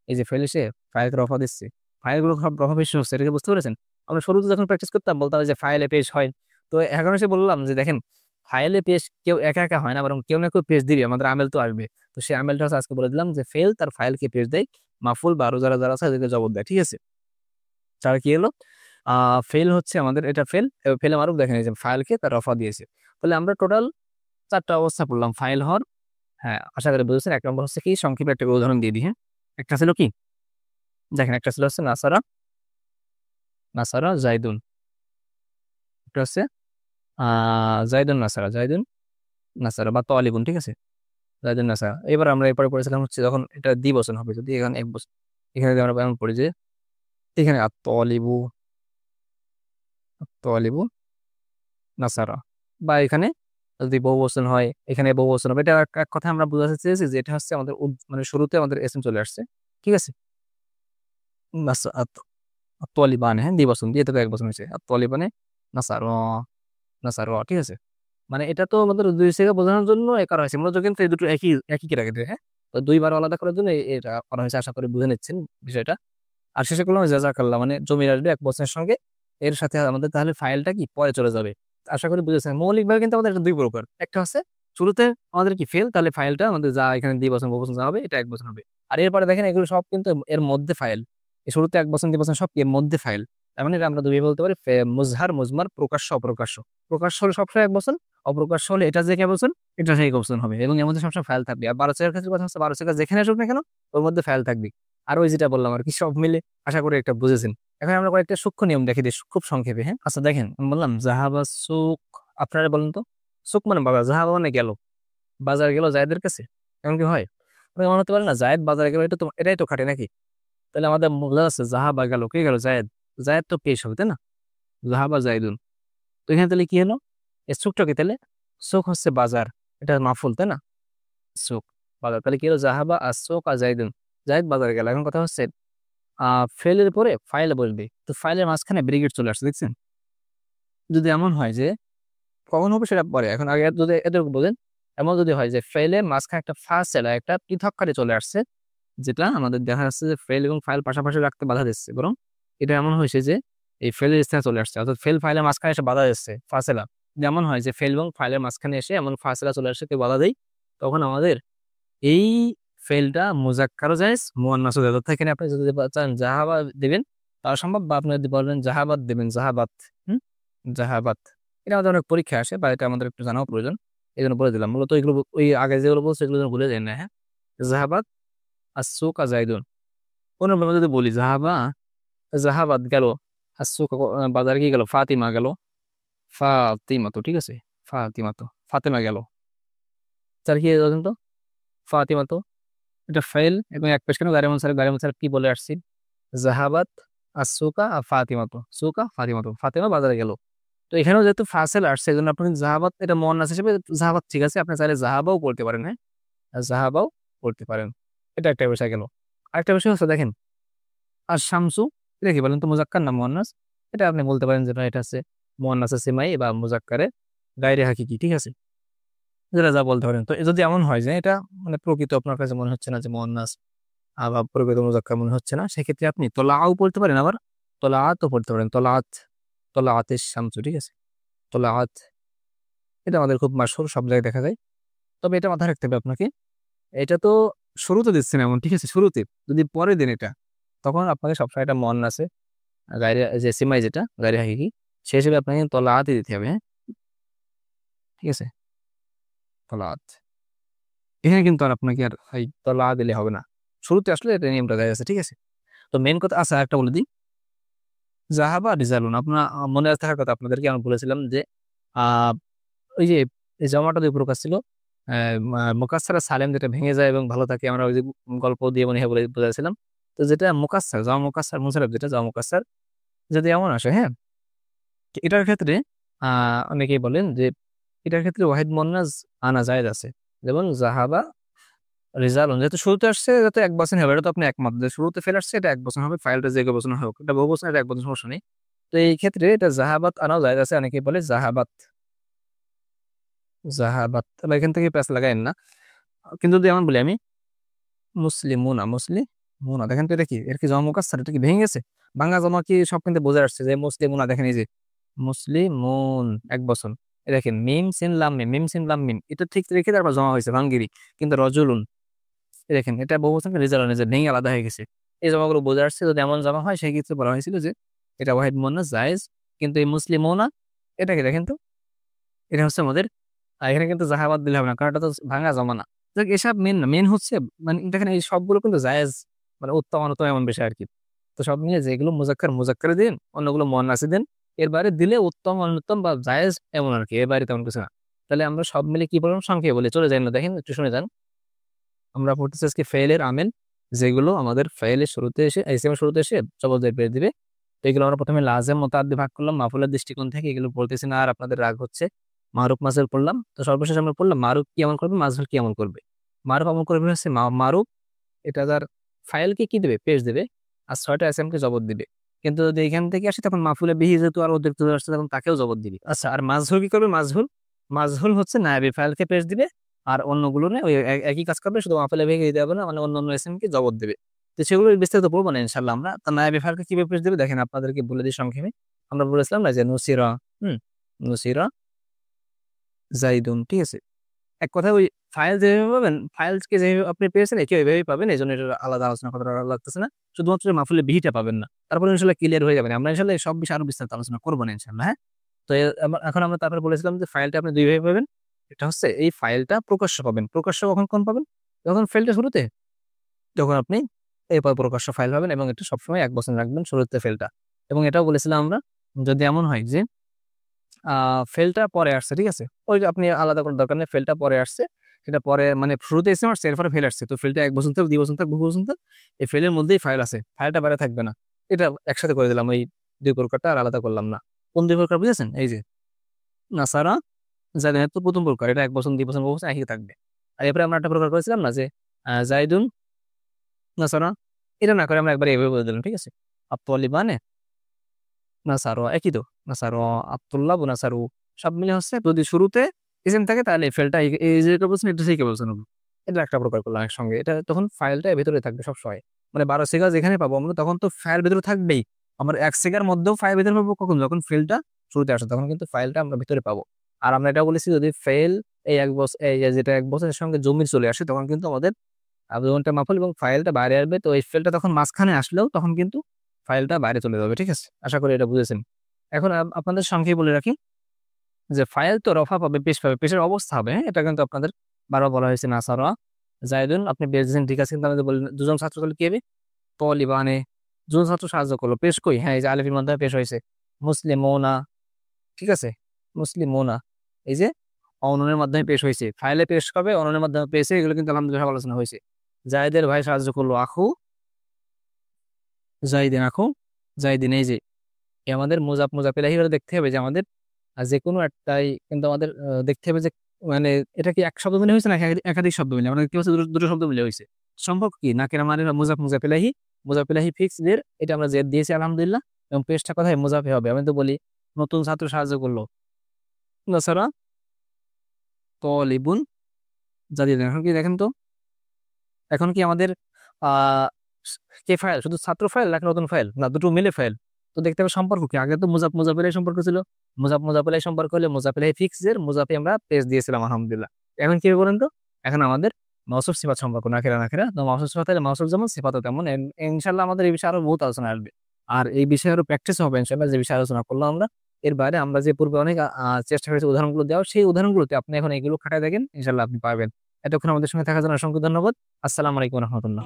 এই যে ফেল এসে ফাইলকে রফা দিচ্ছে, ফাইলগুলো সব রফা পেশ হচ্ছে, এটাকে বুঝতে পেরেছেন? আমরা শুরুতে যখন প্র্যাকটিস করতাম বলতাম যে ফাইলে পেশ হয়। তো এখন এসে বললাম যে দেখেন, ফাইলে পেশ কেউ একা একা হয় না, বরং কেউ না কেউ পেশ দিবে, আমাদের আমেল তো আসবে। তো সেই আমেলটা হচ্ছে আজকে বলে দিলাম, যে ফেল তার ফাইলকে পেশ দেয়, মাফুল বা আরো যারা যারা আছে এদেরকে জবাব দেয়, ঠিক আছে। তার কি হলো, ফেল হচ্ছে আমাদের, এটা ফেল, ফেলে মারুফ, দেখেন এই যে ফাইলকে তার রফা দিয়েছে। তাহলে আমরা টোটাল 4টা অবস্থা পড়লাম ফাইল হওয়ার। হ্যাঁ, আশা করি বুঝেছেন। 1 নম্বর হচ্ছে কি, সংক্ষেপে একটা উদাহরণ দিয়ে দিই, হ্যাঁ। একটা ছিল কি, দেখেন একটা ছিল হচ্ছে নাসারা, নাসারা জাইদুন, একটা হচ্ছে জাইদুন নাসারা, জাইদুন নাসারা বা তালিবুন, ঠিক আছে, জাইদুন নাসারা। এবার আমরা এরপরে পড়েছিলাম হচ্ছে যখন এটা দ্বিবচন হবে, যদি এখানে 1 বছর, এখানে যদি আমরা এমন পড়ি যে এখানে আত-তালিবু, আত-তালিবু নাসারা, বা এখানে যদি বহুবচন হয়, এখানে বহুবচন হবে। এটা এক কথা আমরা বোঝাতে চেয়েছি যে এটা হচ্ছে আমাদের মানে শুরুতে আমাদের এসএম চলে আসছে, ঠিক আছে। বাস আত-তালিবান, হ্যাঁ, দ্বিবচন দিয়ে তো 1 বছর হয়েছে, আত-তালিবানে নাসারা, নাসারা, ঠিক আছে। মানে এটা তো আমাদের দুই থেকে বোঝানোর জন্য এ করা হয়েছে, মূলত কিন্তু এই দুটো একই একই ক্যাটাগরি। হ্যাঁ, তো দুইবার আলাদা করার জন্য এটা করা হয়েছে, আশা করি বুঝে নিচ্ছেন বিষয়টা। আর শেষে করলাম জাযাকাল্লাহ, মানে জমির আসবে 1 বছরের সঙ্গে, এর সাথে আমাদের তাহলে ফাইলটা কি পরে চলে যাবে। আশা করি বুঝেছেন। মৌলিকভাবে কিন্তু আমাদের এটা দুই প্রকার, একটা হচ্ছে শুরুতে আমাদের কি ফেল, তাহলে ফাইলটা আমাদের যা এখানে 2 বছর 2 বছর যা হবে এটা 1 বছর হবে। আর এরপরে দেখেন এগুলো সব কিন্তু এর মধ্যে ফাইল, এই শুরুতে 1 বছর 2 বছর সব কি এর মধ্যে ফাইল। তার মানে এটা আমরা দুই বলতে পারি মুজহার মুজমার, প্রকাশ্য অপ্রকাশ্য। প্রকাশ্য হলে সবসময় 1 বছর, অপ্রকাশ্য হলে এটা যে 1 বছর এটা সেই 1 বছর হবে, এবং এর মধ্যে সবসময় ফাইল থাকবে। আর 12 ক্ষেত্রে কথা হচ্ছে 12 যেখানে আসুক না কেন ওর মধ্যে ফাইল থাকবে। আর ওই যেটা বললাম আর কি, সব মিলে আশা করি একটা বুঝেছেন। এখন আমরা কয়েকটা সূক্ষ্ম নিয়ম দেখে দিই খুব সংক্ষেপে। হ্যাঁ, আচ্ছা দেখেন, আমি বললাম জাহাবা সুক, আপনারা বলেন তো, সুক মানে বাজার, জাহাবা মানে গেল, বাজার গেল জায়েদের কাছে, এমন কি হয়? আপনি মনে হতে পারে না জায়েদ বাজারে গেল, এটা তো এটাই তো খাটে নাকি? তাহলে আমাদের বোঝা যাচ্ছে জাহাবা গেল, কে গেল? জায়েদ। জায়েদ তো পেশ হবে, তাই না? জাহাবা জাইদুন। তো এখানে তাহলে কি হলো? এই সুকটা কি তাহলে? সুক হচ্ছে বাজার, এটা মাফুল, তাই না? সুক বাজার, তাহলে কি হলো? জাহাবা আর সুক আর জাইদুন, জায়েদ বাজারে গেল। এখন কথা হচ্ছে ফেলের পরে ফাইলে বসবে, তো ফাইলের মাঝখানে ব্রিগেড চলে আসছে, দেখছেন? যদি এমন হয় যে, কখন হবে সেটা পরে, এখন আগে যদি এদের বলেন, এমন যদি হয় যে ফেলের মাঝখানে একটা ফাসিলা, একটা পৃথককারী চলে আসছে, যেটা আমাদের দেখা যাচ্ছে যে ফেল এবং ফাইল পাশাপাশি রাখতে বাধা দিচ্ছে, বরং এটা এমন হয়েছে যে এই ফেলের স্থানে চলে আসছে, অর্থাৎ ফেল ফাইলের মাঝখানে এসে বাধা দিচ্ছে ফাসিলা। যেমন হয় যে ফেল এবং ফাইলের মাঝখানে এসে এমন ফাসিলা চলে আসছে, কেউ বাধা দেয়, তখন আমাদের এই ফেলটা মুজাক্কারও জায়েজ, মুয়ান্নাসও জায়েজ। অর্থাৎ এখানে আপনি যদি চান জাহাবা দেবেন তাও সম্ভব, বা আপনি যদি বলেন জাহাবাত দেবেন, জাহাবাত। হুম, জাহাবাত। এটা আমাদের অনেক পরীক্ষা আসে, বা এটা আমাদের একটু জানাও প্রয়োজন, এই জন্য বলে দিলাম। মূলত এগুলো ওই আগে যেগুলো বলছে এগুলো যেন ভুলে যায় না। হ্যাঁ, জাহাবাত আর সুক আর জাইদুন। অন্যভাবে যদি বলি জাহাবা, জাহাবাত গেল, আর সুক বাজারে কি গেল? ফাতিমা গেল, ফাতিমা তো ঠিক আছে, ফাতিমা তো, ফাতেমা গেল, তার কি বলেন তো? ফাতিমা তো এটা ফাইল, এবং এক পেশ কেন গাড়ি মনসার, গাড়ি মনসার কি বলে আসছি? জাহাবাত আর সুকা আর ফাতিমা তো, সুকা ফাতিমা তো, ফাতিমা বাজারে গেল। তো এখানেও যেহেতু ফাসেল আসছে, এই জন্য আপনি জাহাবাত এটা মুয়ান্নাস হিসেবে জাহাবাত ঠিক আছে, আপনি চাইলে জাহাবাও পড়তে পারেন। হ্যাঁ, আর জাহাবাও পড়তে পারেন। এটা একটা বিষয় গেল। আরেকটা বিষয় হচ্ছে দেখেন, আর শামসু, এটা কি বলেন তো, মুজাক্কার না মুয়ান্নাস? এটা আপনি বলতে পারেন যেটা এটা আছে মুয়ান্নাসে সিমাই বা মুজাক্কারে গায়রে হাকিকি, ঠিক আছে? যেটা যা বলতে পারেন। তো যদি এমন হয় যে এটা মানে প্রকৃত আপনার কাছে মনে হচ্ছে না যে মুয়ান্নাস, বা প্রকৃত মুজাক্কার মনে হচ্ছে না, সেক্ষেত্রে আপনি তোলাও পড়তে পারেন, আবার তোলাআতও পড়তে পারেন। তোলাআত, তোলাআতে শামসু, ঠিক আছে? তোলাআত, এটা আমাদের খুব মাশহুর, সব জায়গায় দেখা যায়। তবে এটা মাথায় রাখতে হবে আপনাকে, এটা তো শুরুতে দিচ্ছেন এমন, ঠিক আছে? শুরুতে যদি পরে দেন এটা, তখন আপনাকে সবসময় এটা মন আছে গায়রে যে সিমাই, যেটা গায়রে হাকিকি, সে হিসেবে আপনাকে তোলাআতই দিতে হবে। হ্যাঁ, ঠিক আছে? তোলাআত, এখানে কিন্তু আর আপনাকে আর এই তলা দিলে হবে না, শুরুতে আসলে এটা নিয়মটা দেয়া আছে, ঠিক আছে? তো মেন কথা, আচ্ছা একটা বলে দিই, জাহাবা রিজালুন, আপনার মনে থাকার কথা আপনাদেরকে আমি বলেছিলাম যে আহ ওই যে এই জমাটা দুই প্রকার ছিল, মুকাসসার আর সালেম, যেটা ভেঙে যায় এবং ভালো থাকে, আমরা ওই যে গল্প দিয়ে মনে হয় বলে বোঝাছিলাম। তো যেটা মুকাসসার, জামা মুকাসসার মুনসারিফ, যেটা জামা মুকাসসার যদি এমন আসে, হ্যাঁ, এটার ক্ষেত্রে অনেকেই বলেন যে এটার ক্ষেত্রে ওয়াহিদ মুন্নাজ আনা জায়েজ আছে। যেমন জাহাবা রেজাল্ট যেহেতু শুরুতে আসছে, যাতে 1 বছর হবে, এটা তো আপনি একমত যে শুরুতে ফেলে আসছে এটা 1 বছর হবে, ফাইলটা যে 1 বছর হোক, এটা বহু বছর, এটা 1 বছর, সমস্যা নেই। তো এই ক্ষেত্রে এটা জাহাবাত আনাও যায় আছে, অনেকে বলে জাহাবাত, জাহাবাত, তাহলে এখান থেকে প্যাচ লাগাইন না। কিন্তু যদি এমন বলি আমি মুসলিমুনা, মুসলিমুনা, দেখেন তো এটা কি, এর কি জমা মুকাসসার, এটা কি ভেঙে গেছে? ভাঙা জমা কি সব কিন্তু বোঝা আসছে যে মুসলিমুনা, দেখেন এই যে মুসলিমুন 1 বছর, এ দেখেন মিম সিন লাম মিম, মিম সিন লাম মিম, এটা ঠিক রেখে তারপর জমা হয়েছে ভাঙ্গিরি। কিন্তু রজুলুন, এই দেখেন এটা বহু বছর রেজাল্ট যে ভেঙে আলাদা হয়ে গেছে, এই জমাগুলো বোঝা আসছে। যদি এমন জমা হয় সেই ক্ষেত্রে বলা হয়েছিল যে এটা ওয়াহিদ মুন্নাস জায়েজ। কিন্তু এই মুসলিমুনা, এটাকে দেখেন তো, এটা হচ্ছে আমাদের এখানে কিন্তু জাহাবাদ দিলে হবে না, কারণ এটা তো ভাঙা জমা না। যাক, এসব মেন না, মেন হচ্ছে মানে দেখেন এই সবগুলো কিন্তু জায়েজ, মানে উত্তম অনুত্তম এমন বিষয় আর কি। তো সব মিলে যেগুলো মুজাক্কার মুজাক্কারে দিন, অন্যগুলো মুয়ান্নাসে দিন, এর বাইরে দিলে উত্তম অনুত্তম বা জায়েজ এমন আর কি, এর বাইরে তেমন কিছু না। তাহলে আমরা সব মিলে কি বললাম, সংক্ষেপে বলে চলে যাই না, দেখেন একটু শুনে যান। আমরা পড়তেছি আজকে ফেলের আমেল, যেগুলো আমাদের ফেলের শুরুতে এসে এসএম শুরুতে এসে জবরদের পেয়ে দিবে। তো এগুলো আমরা প্রথমে লাজেম মুতাআদ্দি ভাগ করলাম মাফুলের দৃষ্টিকোণ থেকে, এগুলো পড়তেছি না আর আপনাদের রাগ হচ্ছে। মারুফ মাজহুর পড়লাম, তো সর্বশেষ আমরা পড়লাম মারুফ কি আমল করবে, মাজহুর কি আমল করবে। মারুফ আমল করবে হচ্ছে মারুফ, এটা তার ফাইলকে কি দেবে, পেশ দেবে, আর 6টা এসএম কে জবর দিবে। কিন্তু যদি এখান থেকে আসে তখন মাফুলে বিহি যেহেতু আর অতিরিক্ত আসছে, তখন তাকেও জবর দিবে। আচ্ছা, আর মাজহুর কি করবে? মাজহুর মাজহুল হচ্ছে নায়েবে ফাইলকে পেশ দিবে, আর অন্যগুলো ওই একই কাজ করবে, শুধু মাফুলে ভেঙে দিতে হবে না, মানে অন্য অন্য এসএম কে জবাব দেবে। তো সেগুলো বিস্তারিত পড়বো না ইনশাল্লাহ আমরা। তা নায়েবে ফাইলকে কিভাবে পেশ দেবে দেখেন, আপনাদেরকে বলে দিই সংক্ষেপে। আমরা বলেছিলাম না যে নুসিরা, হুম, নুসিরা জাইদুন, ঠিক আছে। এক কথায় ওই ফাইল যেভাবে পাবেন, ফাইলকে যেভাবে আপনি পেয়েছেন একই ওইভাবেই পাবেন, এই জন্য এটা আলাদা আলোচনা করার লাগতেছে না। শুধুমাত্র মাফুলের বিহিটা পাবেন না, তারপরে ইনশাল্লাহ ক্লিয়ার হয়ে যাবেন। আমরা ইনশাল্লাহ এই সব বিষয়ে আরো বিস্তারিত আলোচনা করবো না ইনশাল্লাহ, হ্যাঁ। তো এখন আমরা তারপরে বলেছিলাম যে ফাইলটা আপনি দুই ভাবে পাবেন। এটা হচ্ছে এই ফাইলটা প্রকাশ্য পাবেন। প্রকাশ্য কখন পাবেন? যখন ফাইলটা শুরুতে, যখন আপনি এরপর প্রকাশ্য ফাইল পাবেন, এবং এটা সবসময় 1 বছর রাখবেন শুরুতে ফেলটা। এবং এটাও বলেছিলাম আমরা, যদি এমন হয় যে ফেলটা পরে আসছে, ঠিক আছে, ওই যে আপনি আলাদা করার দরকার নেই, ফেলটা পরে আসছে, সেটা পরে মানে শুরুতে এসে আসছে, এরপরে ফেল আসছে, তো ফেলটা 1 বছর থাকবে, 2 বছর থাকবে, 2 বছর থাকবে, এই ফেলের মধ্যেই ফাইল আছে, ফাইলটা বাইরে থাকবে না। এটা একসাথে করে দিলাম, এই দুই প্রকারটা আর আলাদা করলাম না। কোন দুই প্রকার বুঝেছেন? এই যে নাসারা জায়দুন, তো প্রথম প্রকার, এটা 1 বছর, 2 বছর, 5 বছর একই থাকবে। আর এরপরে আমরা একটা প্রকার করেছিলাম না যে জাইদুন নাসারা, এটা না করে আমরা একবার এভাবে বলে দিলাম, ঠিক আছে। আত্তলিবানে নাসারো, একই তো, নাসারো আব্দুল্লাহ নাসারু, সব মিলে হচ্ছে যদি শুরুতে ইসেম থাকে তাহলে ফেলটা এই যে বলছেন এটা সেই বলছেন, এটা একটা প্রকার করলাম একসঙ্গে। এটা তখন ফাইলটা ভেতরে থাকবে সবসময়, মানে 12 সিগা যেখানে পাবো আমরা, তখন তো ফাইল ভেতরে থাকবেই। আমার 1 সিগার মধ্যেও ফাইল ভেতরে পাবো কখন? যখন ফেলটা শুরুতে আসে, তখন কিন্তু ফাইলটা আমরা ভেতরে পাবো। আর আমরা এটা বলেছি, যদি ফেল এই 1 বছর, এই যে যেটা 1 বছরের সঙ্গে জমির চলে আসে, তখন কিন্তু আমাদের আবেদনটা মাফুল এবং ফাইলটা বাইরে আসবে। তো এই ফেলটা তখন মাঝখানে আসলেও তখন কিন্তু ফাইলটা বাইরে চলে যাবে, ঠিক আছে। আশা করি এটা বুঝেছেন। এখন আপনাদের সংখ্যায় বলে রাখি যে ফাইল তো রফা পাবে, পেশ পাবে, পেশের অবস্থা হবে, হ্যাঁ, এটা কিন্তু আপনাদের বারবার বলা হয়েছে। নাসারা জায়দুন, আপনি বেশ দিয়েছেন, ঠিক আছে, কিন্তু আমাদের বললেন দুজন ছাত্র করলে কি হবে? তলিবানে, দুজন ছাত্র সাহায্য করলো, পেশ কই? হ্যাঁ, এই যে আলিফের মাধ্যমে পেশ হয়েছে। মুসলিমোনা, ঠিক আছে, মুসলিমোনা, এই যে অননের মাধ্যমে পেশ হয়েছে। ফাইলে পেশ করবে, অননের মাধ্যমে পেয়েছে, এগুলো কিন্তু আলহামদুলিল্লাহ সব আলোচনা হয়েছে। জায়দের ভাই সাহায্য করলো, আখু জাইদিন, আখু জাইদিন, এই যে আমাদের মুজাফ ইলাহি হলে দেখতে হবে যে আমাদের যে কোনো একটাই কিন্তু আমাদের দেখতে হবে যে মানে এটা কি এক শব্দ মিলে হয়েছে না একাধিক শব্দ মিলে, আমরা দেখতে পাচ্ছি দুটো শব্দ মিলে হয়েছে। সম্ভব কি নাকেরা মানে মুজাফ ইলাহি ফিক্স দের, এটা আমরা জেদ দিয়েছি আলহামদুলিল্লাহ। এবং পেশটা কোথায়? মুজাফে হবে। আমি তো বলি নতুন ছাত্র সাহায্য করলো, নাসারা তলিবুন জাদিদ। এখন কি দেখেন তো, এখন কি আমাদের আহ কে ফাইল, শুধু ছাত্র ফাইল নাকি নতুন ফাইল? না, দুটো মিলে ফাইল। তো দেখতে হবে সম্পর্ক কি। আগে তো মুজাফিলাই সম্পর্ক ছিল, মুজাফিলাই সম্পর্ক হলে মুজাফিলাই ফিক্সের মুজাফি আমরা পেজ দিয়েছিলাম আলহামদুলিল্লাহ। এখন কি বলেন তো, এখন আমাদের মাউসুফ সিফাত সম্পর্ক, নাকেরা তো মাউসুফ সিফাত হলে মাউসুফ যেমন সিফাতও তেমন। ইনশাল্লাহ আমাদের এই বিষয়ে আরো বহুত আলোচনা আসবে, আর এই বিষয়ে আরো প্র্যাকটিস হবে ইনশাল্লাহ, যে বিষয়ে আলোচনা করলাম আমরা। এর বাইরে আমরা যে পূর্বে অনেক চেষ্টা করেছি উদাহরণগুলো দেওয়ার, সেই উদাহরণগুলোতে আপনি এখন এগুলো খাটায় দেখেন, ইনশাল্লাহ আপনি পাবেন। এতক্ষণ আমাদের সঙ্গে থাকার জন্য অসংখ্য ধন্যবাদ। আসসালামু আলাইকুম রহমতুল্লাহ।